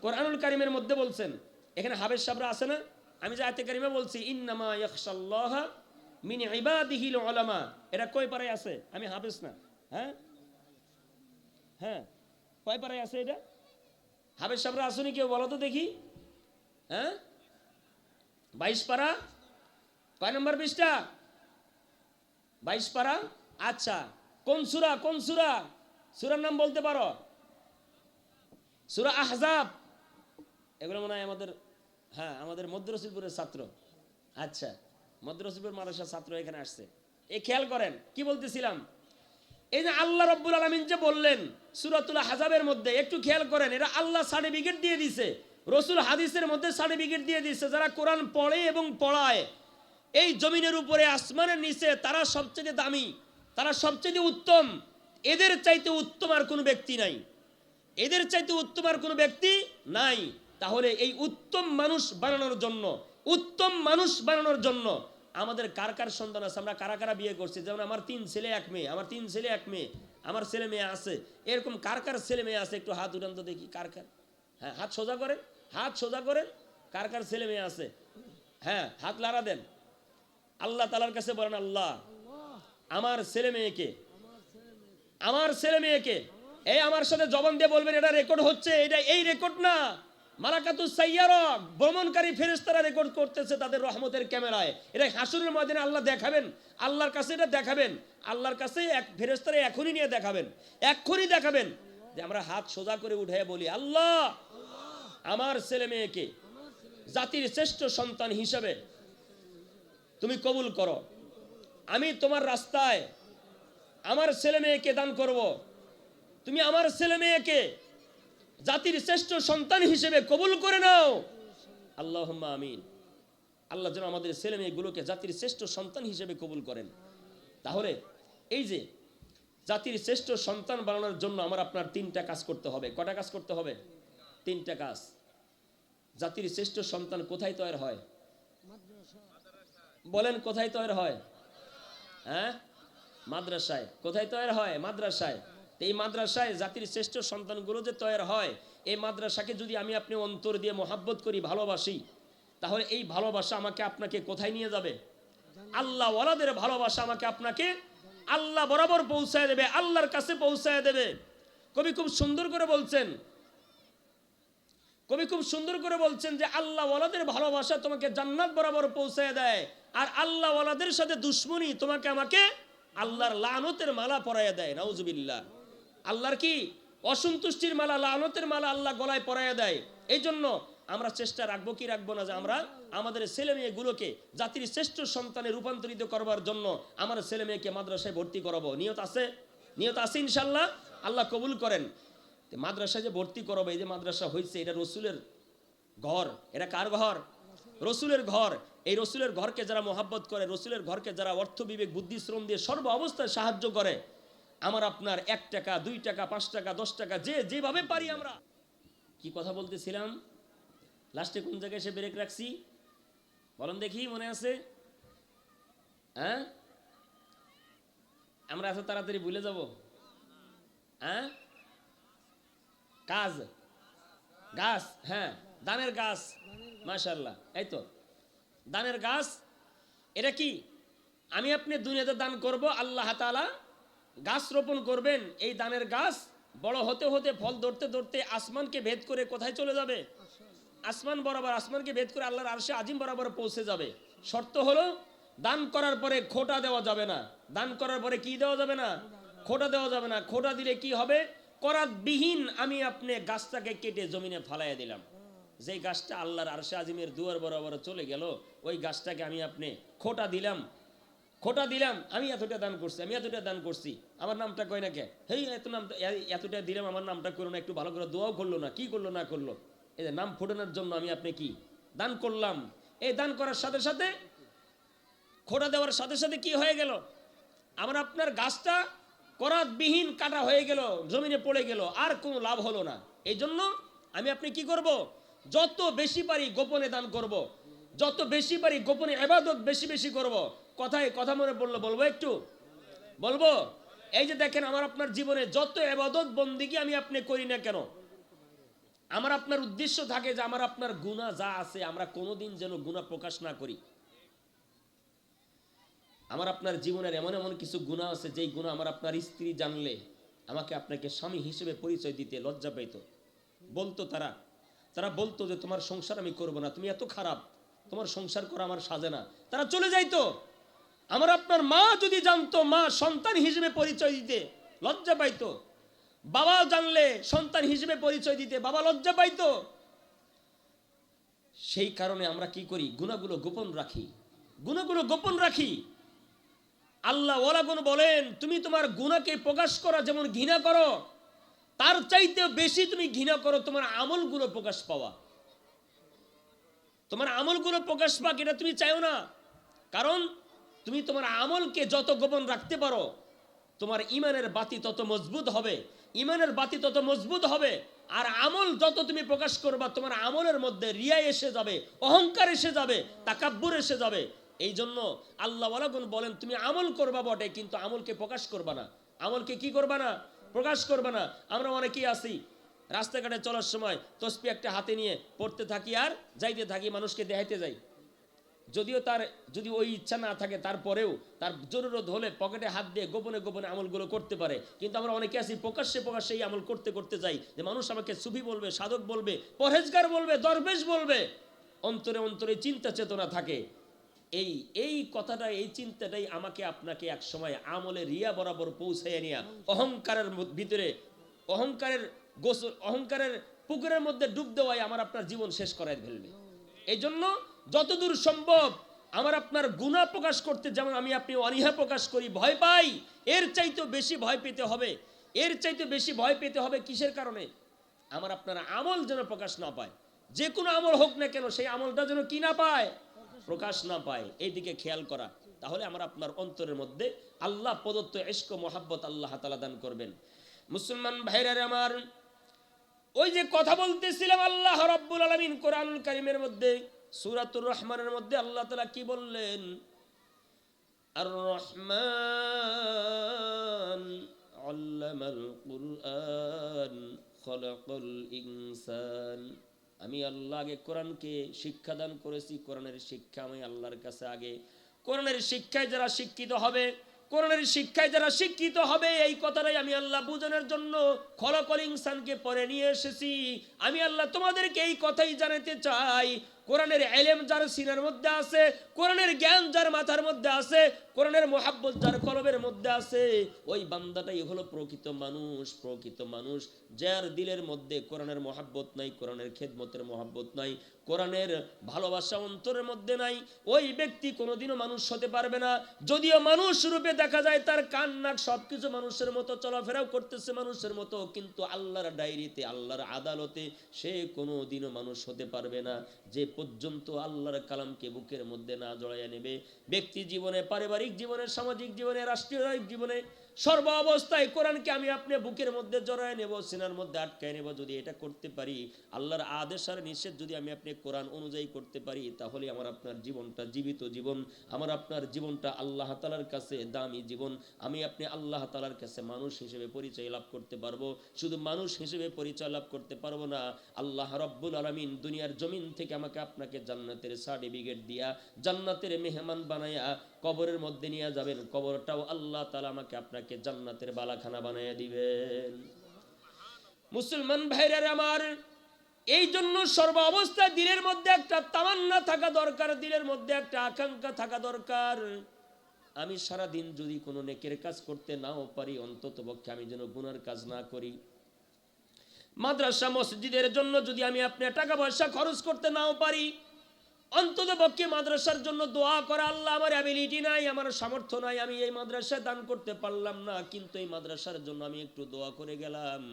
[SPEAKER 1] কোরআনুল কারিমের মধ্যে বলছেন। এখানে হাফেজ সাহেবরা আছে না? আমি যে আয়াতে কারিমা বলছি, ইন্নামা ইয়াখশাল্লাহা মিন ইবাদিহিল উলামা, এটা কয় পারায় আছে? আমি হাফেজ না। হ্যাঁ হ্যাঁ, কয় পারায় আছে এটা? হাফেজ সাহেবরা আসুনি কেউ বলো তো দেখি। হ্যাঁ, 22 পারা। কয় নম্বর পৃষ্ঠা? 22 পারা। আচ্ছা, কোন সূরা? কোন সূরা? সূরার নাম বলতে পারো? সূরা আহজাব। এগুলো মনে হয় আমাদের, হ্যাঁ, আমাদের মধ্য রসুলপুরের ছাত্র। আচ্ছা, মধ্য রসুলপুর মাদ্রাসার ছাত্র এখানে আসছে। এই খেয়াল করেন কি বলতেছিলাম। এই যে আল্লাহ রাব্বুল আলামিন যে বললেন সূরাতুল আহজাবের মধ্যে, একটু খেয়াল করেন, এটা আল্লাহ সার্টিফিকেট দিয়ে দিছে, রসুল হাদিসের মধ্যে সার্টিফিকেট দিয়ে দিছে, যারা কোরআন পড়ে এবং পড়ায় এই জমিনের উপরে আসমানের নিচে, তারা সবচেয়ে দামি, তারা সবচেয়ে উত্তম। এদের চাইতে উত্তম আর কোনো ব্যক্তি নাই। এদের চাইতে উত্তম আর কোনো ব্যক্তি নাই। তাহলে এই উত্তম মানুষ বানানোর জন্য, উত্তম মানুষ বানানোর জন্য আমাদের কার কার সন্তান আছে? আমরা কারা কারা বিয়ে করছি? যেমন আমার 3 ছেলে 1 মেয়ে, আমার 3 ছেলে 1 মেয়ে, আমার ছেলে মেয়ে আছে। এরকম কার কার ছেলে মেয়ে আছে? একটু হাত উঠান তো দেখি। কার কার? হ্যাঁ, হাত সোজা করেন, হাত সোজা করেন। কার কার ছেলে মেয়ে আছে? হ্যাঁ, হাত লাড়া দেন। আল্লাহ তাআলার কাছে বলেন, আল্লাহ আমার ছেলে মেয়েকে, আমার ছেলে মেয়েকে, এই আমার সাথে জবান দিয়ে বলবেন, এটা রেকর্ড হচ্ছে, এটা এই রেকর্ড না, মালাকাতুস সাইয়ারা ভ্রমণকারী ফেরেশতারা রেকর্ড করতেছে তাদের রহমতের ক্যামেরায়। এটা হাসরের ময়দানে আল্লাহ দেখাবেন, আল্লাহর কাছে এটা দেখাবেন, আল্লাহর কাছে এক ফেরেশতারা এখনই নিয়ে দেখাবেন, এখনই দেখাবেন যে আমরা হাত সোজা করে উঠে বলি, আল্লাহ আমার ছেলে মেয়েকে জাতির শ্রেষ্ঠ সন্তান হিসেবে তুমি কবুল করো। আমি তোমার রাস্তায় আমার ছেলে মেয়েকে দান করব, তুমি আমার ছেলে মেয়েকে জাতির শ্রেষ্ঠ সন্তান হিসেবে কবুল করে নাও। আল্লাহুম্মা আমিন। আল্লাহ যেন আমাদের ছেলে মেয়েগুলোকে জাতির শ্রেষ্ঠ সন্তান হিসেবে কবুল করেন। তাহলে এই যে জাতির শ্রেষ্ঠ সন্তান বানানোর জন্য আমার আপনার তিনটা কাজ করতে হবে। কটা কাজ করতে হবে? তিনটা কাজ। জাতির শ্রেষ্ঠ সন্তান কোথায় তৈরি হয়? বলেন কোথায় তৈরি হয়? হ্যাঁ, মাদ্রাসায়। কোথায় তৈরি হয়? মাদ্রাসায়। এই মাদ্রাসায় জাতির শ্রেষ্ঠ সন্তানগুলো যে তৈরি হয়, এই মাদ্রাসাকে যদি আমি আপনি অন্তর দিয়ে মহাব্বত করি, ভালোবাসি, তাহলে এই ভালোবাসা আমাকে আপনাকে কোথায় নিয়ে যাবে? আল্লাহ ওয়ালাদের ভালোবাসা আমাকে আপনাকে আল্লাহ বরাবর পৌঁছায় দেবে, আল্লাহর কাছে পৌঁছায় দেবে। কবি খুব সুন্দর করে বলছেন, কবি খুব সুন্দর করে বলছেন যে আল্লাহ ওয়ালাদের ভালোবাসা তোমাকে জান্নাত বরাবর পৌঁছায় দেয়, আর আল্লাহ ওয়ালাদের সাথে দুশ্মনী তোমাকে আমাকে আল্লাহর লানতের মালা পরাইয়া দেয়। নাউজুবিল্লাহ। আল্লাহর কি অসন্তুষ্টির মালা, লানতের মালা আল্লাহ গলায় পরাইয়া দেয়। এই জন্য আমরা চেষ্টা রাখবো কি রাখবো না যে আমরা আমাদের ছেলে মেয়েগুলোকে জাতির শ্রেষ্ঠ সন্তানে রূপান্তরিত করবার জন্য আমার ছেলে মেয়েকে মাদ্রাসায় ভর্তি করাবো। নিয়ত আছে? নিয়ত আছে ইনশাল্লাহ, আল্লাহ কবুল করেন। মাদ্রাসায় যে ভর্তি করাবো, এই যে মাদ্রাসা হয়েছে, এটা রসুলের ঘর। এটা কার ঘর? রসুলের ঘর। এই রসুলের ঘরকে যারা মোহাব্বত করে, রসুলের ঘরকে যারা অর্থ বিবেক বুদ্ধি শ্রম দিয়ে সর্ব অবস্থায় সাহায্য করে, আমার আপনার 1 টাকা 2 টাকা 5 টাকা 10 টাকা যে যেভাবে পারি আমরা। কি কথা বলতেছিলাম? লাস্টে কোন জায়গায় এসে ব্রেক রাখছি বলেন দেখি, মনে আছে? হ্যাঁ, আমরা এত তাড়াতাড়ি ভুলে যাব? হ্যাঁ, কাজ, গাছ, হ্যাঁ, দানের গাছ। মাশাআল্লাহ, এই তো দানের গাছ। এটা কি আমি আপনি দুনিয়াতে দান করব, আল্লাহ তাআলা গাছ রোপণ করবেন। এই দানের গাছ বড় হতে হতে ফল ধরতে ধরতে আসমানকে ভেদ করে কোথায় চলে যাবে? আসমান বরাবর, আসমানকে ভেদ করে আল্লাহর আরশে আজিম বরাবর পৌঁছে যাবে। শর্ত হলো দান করার পরে খোটা দেওয়া যাবে না। দান করার পরে কি দেওয়া যাবে না? খোটা দেওয়া যাবে না। খোটা দিলে কি হবে? করাতবিহীন আমি আপনি গাছটাকে কেটে জমিনে ফালাইয়া দিলাম। যেই গাছটা আল্লাহর আরশে আজিমের দুয়ার বরাবর চলে গেল, ওই গাছটাকে আমি আপনি খোটা দিলাম, খোটা দিলাম, আমি এতটা দান করছি, আমি এতটা দান করছি, আমার নামটা কয় না কে? হেই এত নাম, এতটা দিলাম, আমার নামটা করলো না, একটু ভালো করে দোয়াও করলো না, কি করলো না করলো, এই যে নাম ফোটানোর জন্য আমি আপনি কি দান করলাম। এই দান করার সাথে সাথে, খোটা দেওয়ার সাথে সাথে কি হয়ে গেল? আমার আপনার গাছটা করাতবিহীন কাটা হয়ে গেল, জমিনে পড়ে গেল, আর কোনো লাভ হলো না। এই জন্য আমি আপনি কি করব? যত বেশি পারি গোপনে দান করব, যত বেশি পারি গোপনে ইবাদত বেশি বেশি করব। কথায় কথা মনে পড়লো বলবো, একটু বলবো। এই যে দেখেন, আমার আপনার জীবনে যত ইবাদত বন্দেগী আমি আপনি করি না কেন, আমার আপনার উদ্দেশ্য থাকে যে আমার আপনার গুনাহ যা আছে আমরা কোনোদিন যেন গুনাহ প্রকাশ না করি। আমার আপনার জীবনের এমন এমন কিছু গুনাহ আছে, যেই গুনাহ আমার আপনার স্ত্রী জানলে আমাকে আপনাকে স্বামী হিসেবে পরিচয় দিতে লজ্জা পাইতো। বলতো তারা বলতো যে তোমার সংসার আমি করব না, তুমি এত খারাপ, তোমার সংসার করা আমার সাজে না, তারা চলে যাইতো। আমার আপনার মা যদি জানতো, মা সন্তান হিসেবে পরিচয় দিতে লজ্জা পাইতো। বাবা জানলে সন্তান হিসেবে পরিচয় দিতে বাবা লজ্জা পাইতো। সেই কারণে আমরা কি করি? গুনাহগুলো গোপন রাখি, গুনাহগুলো গোপন রাখি। আল্লাহ ওয়ালাগুন বলেন, তুমি তোমার গুনাহকে প্রকাশ করা যেমন ঘৃণা করো, তার চাইতে বেশি তুমি ঘৃণা করো তোমার আমলগুলো প্রকাশ পাওয়া। তোমার আমলগুলো প্রকাশ পাক, এটা তুমি চাইও না। কারণ তুমি তোমার আমলকে যত গোপন রাখতে পারো, তোমার ইমানের বাতি তত মজবুত হবে, ইমানের বাতি তত মজবুত হবে। আর আমল যত তুমি প্রকাশ করবা, তোমার আমলের মধ্যে রিয়া এসে যাবে, অহংকার এসে যাবে, তাকাব্বুর এসে যাবে। এই জন্য আল্লাহ ওয়ালাগুন বলেন, তুমি আমল করবা বটে, কিন্তু আমলকে প্রকাশ করবা না। আমলকে কি করবা না? প্রকাশ করবা না। আমরা অনেকেই আছি, রাস্তাঘাটে চলার সময় তসবিহ একটা হাতে নিয়ে পড়তে থাকি আর যাইতে থাকি, মানুষকে দেখাইতে যাই। যদিও তার যদি ওই ইচ্ছা না থাকে, তারপরেও তার জরুরত হলে পকেটে হাত দিয়ে গোপনে গোপনে আমলগুলো করতে পারে। কিন্তু আমরা অনেকে আছি প্রকাশ্যে প্রকাশ্যে এই আমল করতে করতে যাই, যে মানুষ আমাকে সুফি বলবে, সাধক বলবে, পরহেজগার বলবে, দরবেশ বলবে। অন্তরে অন্তরে চিন্তা চেতনা থাকে। এই এই কথাটা, এই চিন্তাটাই আমাকে আপনাকে এক সময় আমলে রিয়া বরাবর পৌঁছাইয়া নিয়া অহংকারের ভিতরে, অহংকারের পুকুরের মধ্যে ডুব দেওয়াই আমার আপনার জীবন শেষ করাই ফেলবে। এই জন্য যতদূর সম্ভব আমার আপনার গুনাহ প্রকাশ করতে যেমন আমি আপনি অনীহা প্রকাশ করি, ভয় পাই, এর চাইতে বেশি ভয় পেতে হবে। এর চাইতে বেশি ভয় পেতে হবে কিসের কারণে? আমার আপনার আমল যেন প্রকাশ না পায়। যে কোনো আমল হোক না কেন, সেই আমলটা যেন কি না পায়, প্রকাশ না পায়। এই দিকে খেয়াল করা, তাহলে আমার আপনার অন্তরের মধ্যে আল্লাহ প্রদত্ত ইশক ও মহাব্বত আল্লাহ তাআলা দান করবেন। মুসলমান ভাইরা আমার, ওই যে কথা বলতেছিলাম, আল্লাহ রাব্বুল আলামিন কোরআনুল কারীমের মধ্যে সূরাতুর রহমানের মধ্যে আল্লাহ তাআলা কি বললেন? আর রহমান আল্লামাল কুরআন খলাকাল ইনসান। আমি আল্লাহ আগে কোরআনকে শিক্ষা দান করেছি। কোরআনের শিক্ষা আমি আল্লাহর কাছে আগে, কোরআনের শিক্ষায় যারা শিক্ষিত হবে, কোরআনের শিক্ষায় যারা শিক্ষিত হবে, এই কথাটাই আমি আল্লাহ বোঝানোর জন্য খলাকাল ইনসানকে পরে নিয়ে এসেছি। আমি আল্লাহ তোমাদেরকে এই কথাই জানাতে চাই, কোরআনের ইলম যার সিনার মধ্যে আছে, কোরআনের জ্ঞান যার মাথার মধ্যে আছে, কোরআনের মুহাব্বত যার কলবের মধ্যে আছে, ওই বান্দাটাই হলো প্রকৃত মানুষ। প্রকৃত মানুষ যার দিলের মধ্যে কোরআনের মুহাব্বত নাই, কোরআনের খেদমতের মুহাব্বত নাই, কোরআনের ভালোবাসা অন্তরের মধ্যে নাই, ওই ব্যক্তি কোনোদিনও মানুষ হতে পারবে না। যদিও মানুষ রূপে দেখা যায়, তার কান নাক সবকিছু মানুষের মতো, চলাফেরাও করতেছে মানুষের মতো, কিন্তু আল্লাহর ডায়েরিতে, আল্লাহর আদালতে সে কোনোদিনও মানুষ হতে পারবে না। যে পর্যন্ত আল্লাহর কালামকে বুকের মধ্যে না জড়াইয়া নেবে, ব্যক্তি জীবনে, পারিবারিক জীবনে, সামাজিক জীবনে, রাষ্ট্রীয় জীবনে, সর্ব অবস্থায় কোরআনকে আমি আপনি বুকের মধ্যে জড়ায় নেব, সিনার মধ্যে আটকায় নেব। যদি এটা করতে পারি, আল্লাহর আদেশ আর নিষেধ যদি আমি আপনি কোরআন অনুযায়ী করতে পারি, তাহলে আমার আপনার জীবনটা জীবিত জীবন, আমার আপনার জীবনটা আল্লাহ তাআলার কাছে দামি জীবন। আমি আপনি আল্লাহ তাআলার কাছে মানুষ হিসেবে পরিচয় লাভ করতে পারবো। শুধু মানুষ হিসেবে পরিচয় লাভ করতে পারবো না, আল্লাহ রাব্বুল আলামিন দুনিয়ার জমিন থেকে আমাকে আপনাকে জান্নাতের সার্টিফিকেট দিয়া, জান্নাতের মেহমান বানায়া কবরের মধ্যে নিয়ে যাবেন। কবরটাও আল্লাহ তাআলা আমাকে আপনাকে জান্নাতের বালাখানা বানায়া দিবেন। মুসলমান ভাইরা আমার, এই জন্য সর্ব অবস্থায় দিলের মধ্যে একটা তামান্না থাকা দরকার, দিলের মধ্যে একটা আকাঙ্ক্ষা থাকা দরকার। আমি সারা দিন যদি কোনো নেকের কাজ করতে নাও পারি, অন্তত পক্ষে আমি যেন গুনার কাজ না করি। মাদ্রাসা মসজিদের জন্য যদি আমি আপনি টাকা পয়সা খরচ করতে নাও পারি, অন্তত পক্ষে মাদ্রাসার জন্য দোয়া করা। আল্লাহ, আমার অ্যাবিলিটি নাই, আমার সামর্থ্য নাই, আমি এই মাদ্রাসায় দান করতে পারলাম না, কিন্তু এই মাদ্রাসার জন্য আমি একটু দোয়া করে গেলাম।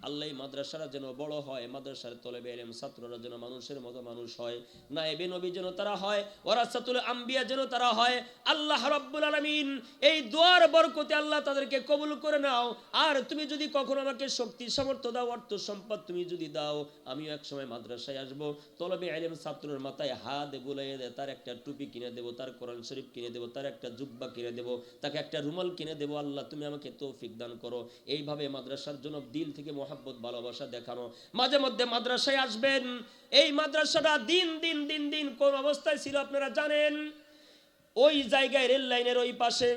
[SPEAKER 1] আল্লাহ এই মাদ্রাসারা যেন বড় হয়, মাদ্রাসার তলেবে ইলম ছাত্ররা যেন মানুষের মতো মানুষ হয়, নায়েবে নবী যেন তারা হয়, ওয়ারাসাতুল আম্বিয়া যেন তারা হয়। আল্লাহ রাব্বুল আলামিন এই দোয়ার বরকতে আল্লাহ তাদেরকে কবুল করে নাও। আর তুমি যদি কখনো আমাকে শক্তি সামর্থ্য দাও, অর্থ সম্পদ তুমি যদি দাও, আমিও এক সময় মাদ্রাসায় আসবো, তলবে ইলম ছাত্রের মাথায় হাত বুলাইয়ে দেয়, তার একটা টুপি কিনে দেবো, তার কোরআন শরীফ কিনে দেবো, তার একটা জুব্বা কিনে দেবো, তাকে একটা রুমাল কিনে দেবো। আল্লাহ তুমি আমাকে তৌফিক দান করো। এইভাবে মাদ্রাসার জন্য দিল থেকে মহাব্বত, ভালোবাসা দেখানো। মাঝে মধ্যে মাদ্রাসায় আসবেন। এই মাদ্রাসাটা দিন দিন দিন দিন কোন অবস্থায় ছিল আপনারা জানেন? ওই জায়গায় রেল লাইনের ওই পাশে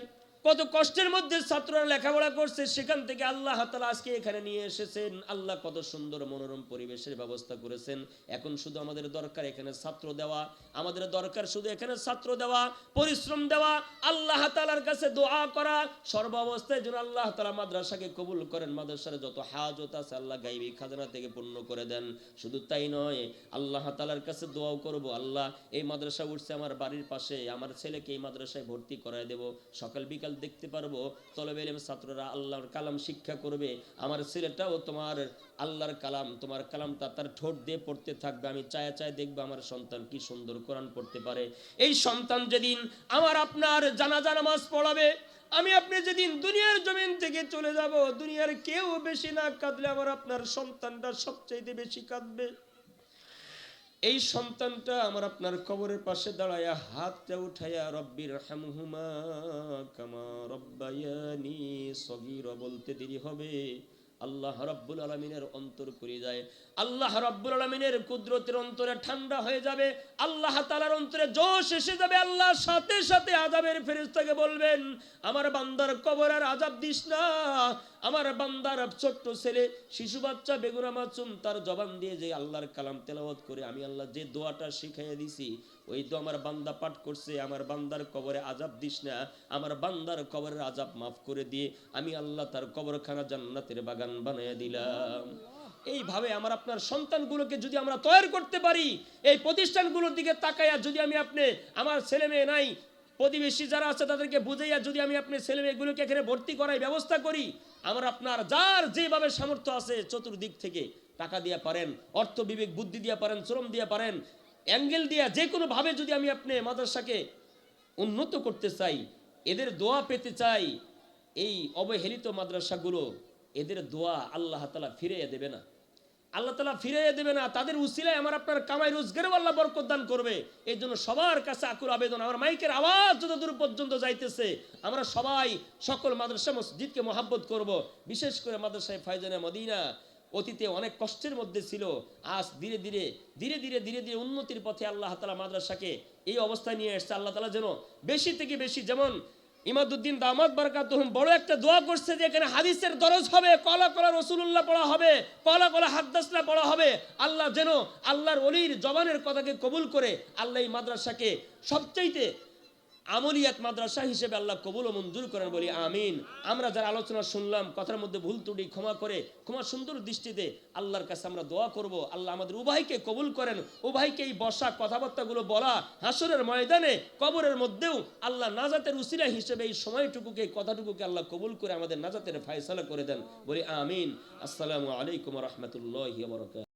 [SPEAKER 1] কত কষ্টের মধ্যে ছাত্ররা লেখাপড়া করছে, সেখান থেকে আল্লাহ তাআলা আজকে এখানে নিয়ে এসেছেন। আল্লাহ কত সুন্দর মনোরম পরিবেশের ব্যবস্থা করেছেন। এখন শুধু আমাদের দরকার এখানে ছাত্র দেওয়া, আমাদের দরকার শুধু এখানে ছাত্র দেওয়া, পরিশ্রম দেওয়া, আল্লাহ তাআলার কাছে দোয়া করা। সর্ব অবস্থায় যেন আল্লাহ তাআলা মাদ্রাসাকে কবুল করেন, মাদ্রাসার যত হাজত আছে আল্লাহ গায়বী খাজানা থেকে পূর্ণ করে দেন। শুধু তাই নয়, আল্লাহ তাআলার কাছে দোয়াও করব, আল্লাহ এই মাদ্রাসা উঠছে আমার বাড়ির পাশে, আমার ছেলেকে এই মাদ্রাসায় ভর্তি করায় দেব, সকাল বিকাল দেখতে পারবো, তলবে ইলম ছাত্ররা আল্লাহর কালাম শিক্ষা করবে, আমার ছেলেটাও তোমার আল্লাহর কালাম, তোমার কালামটা তার ঠোঁট দিয়ে পড়তে থাকবে, আমি চায় চায় দেখবো আমার সন্তান কি সুন্দর কোরআন পড়তে পারে। এই সন্তান যেদিন আমার আপনার জানাজা নামাজ পড়াবে, আমি আপনি যেদিন দুনিয়ার জমিন থেকে চলে যাব, দুনিয়ার কেউ বেশি না কাঁদলে আমার আপনার সন্তানটা সবচাইতে বেশি কাঁদবে। এই সন্তানটা আমার আপনার কবরের পাশে দাঁড়ায়া হাতটা উঠাইয়া রব্বির হামহুমা কামা রব্বায়ানি সগীরা বলতে দেরি হবে। আল্লাহ রাব্বুল আলামিনের অন্তর করে যায় আল্লাহ রাব্বুল আলামিনের কুদরতের অন্তরে ঠান্ডা হয়ে যাবে, আল্লাহ তাআলার অন্তরে জোশ এসে যাবে। আল্লাহ সাথে সাথে আযাবের ফেরেশতাকে বলবেন, আমার বান্দার কবর আর আযাব দিস না। আমার বান্দার ছোট্ট ছেলে শিশু বাচ্চা বেগুনা মাসুম তার জবান দিয়ে যে আল্লাহর কালাম তেলাওয়াত করে আমি আল্লাহ যে দোয়াটা শিখাইয়া দিছি ওই তো আমার বান্দা পাঠ করছে, আমার বান্দার কবরে আযাব দিস না, আমার বান্দার কবরের আযাব মাফ করে দিয়ে আমি আল্লাহ তার কবরখানা জান্নাতের বাগান বানাইয়া দিলাম। এইভাবে আমার আপনার সন্তানগুলোকে যদি আমরা তৈরি করতে পারি, এই প্রতিষ্ঠানগুলোর দিকে তাকাইয়া যদি আমি আপনি আমার ছেলে মেয়ে নাই প্রতিবেশী যারা আছে তাদেরকে বুঝাইয়া যদি আমি আপনি ছেলে মেয়েগুলোকে এখানে ভর্তি করাই ব্যবস্থা করি, আমার আপনার যার যেভাবে সামর্থ্য আছে চতুর্দিক থেকে টাকা দিয়ে পারেন, অর্থ বিবেক বুদ্ধি দিয়ে পারেন, শ্রম দিয়ে পারেন, অ্যাঙ্গেল দিয়ে যে কোনো ভাবে যদি আমি আপনি মাদ্রাসাকে উন্নত করতে চাই, এদের দোয়া পেতে চাই, এই অবহেলিত মাদ্রাসাগুলো এদের দোয়া আল্লাহ তাআলা ফিরিয়ে দেবে না, আল্লাহ তাআলা ফিরিয়ে দেবে না। তাদের উসিলায় আমার আপনার কামাই রোজগারে আল্লাহ বরকত দান করবে। এই জন্য সবার কাছে আকুল আবেদন, আমার মাইকের আওয়াজ যতদূর পর্যন্ত যাইতেছে আমরা সবাই সকল মাদ্রাসা মসজিদকে মহাব্বত করব। বিশেষ করে মাদ্রাসায়ে ফায়জানে মদিনা অতীতে অনেক কষ্টের মধ্যে ছিল, আজ ধীরে ধীরে ধীরে ধীরে ধীরে ধীরে উন্নতির পথে আল্লাহ তাআলা মাদ্রাসাকে এই অবস্থায় নিয়ে এসেছে। আল্লাহ তাআলা যেন বেশি থেকে বেশি, যেমন ইমাদউদ্দিন দামাত বারাকাতুহুম বড় একটা দোয়া করছে যে এখানে হাদিসের দরজ হবে, কলা কলা রাসূলুল্লাহ পড়া হবে, কলা কলা হাদদাসনা পড়া হবে। আল্লাহ যেন আল্লাহর ওলির জবানের কথাকে কবুল করে আল্লাহ এই মাদ্রাসাকে সবচাইতে আমলিয়াত মাদ্রাসা হিসেবে আল্লাহ কবুল ও মঞ্জুর করেন, বলি আমিন। আমরা যারা আলোচনা শুনলাম কথার মধ্যে ভুল ত্রুটি ক্ষমা করে ক্ষমা সুন্দর দৃষ্টিতে আল্লাহর কাছে আমরা দোয়া করব, আল্লাহ আমাদের উভয়কে কবুল করেন, উভয়কে এই বসা কথাবার্তাগুলো বলা হাসরের ময়দানে কবরের মধ্যেও আল্লাহ নাজাতের উসিলা হিসেবে এই সময়টুকুকে কথাটুকুকে আল্লাহ কবুল করে আমাদের নাজাতের ফয়সালা করে দেন, বলি আমিন। আসসালামু আলাইকুম ওয়া রাহমাতুল্লাহি ওয়া বারাকাতুহু।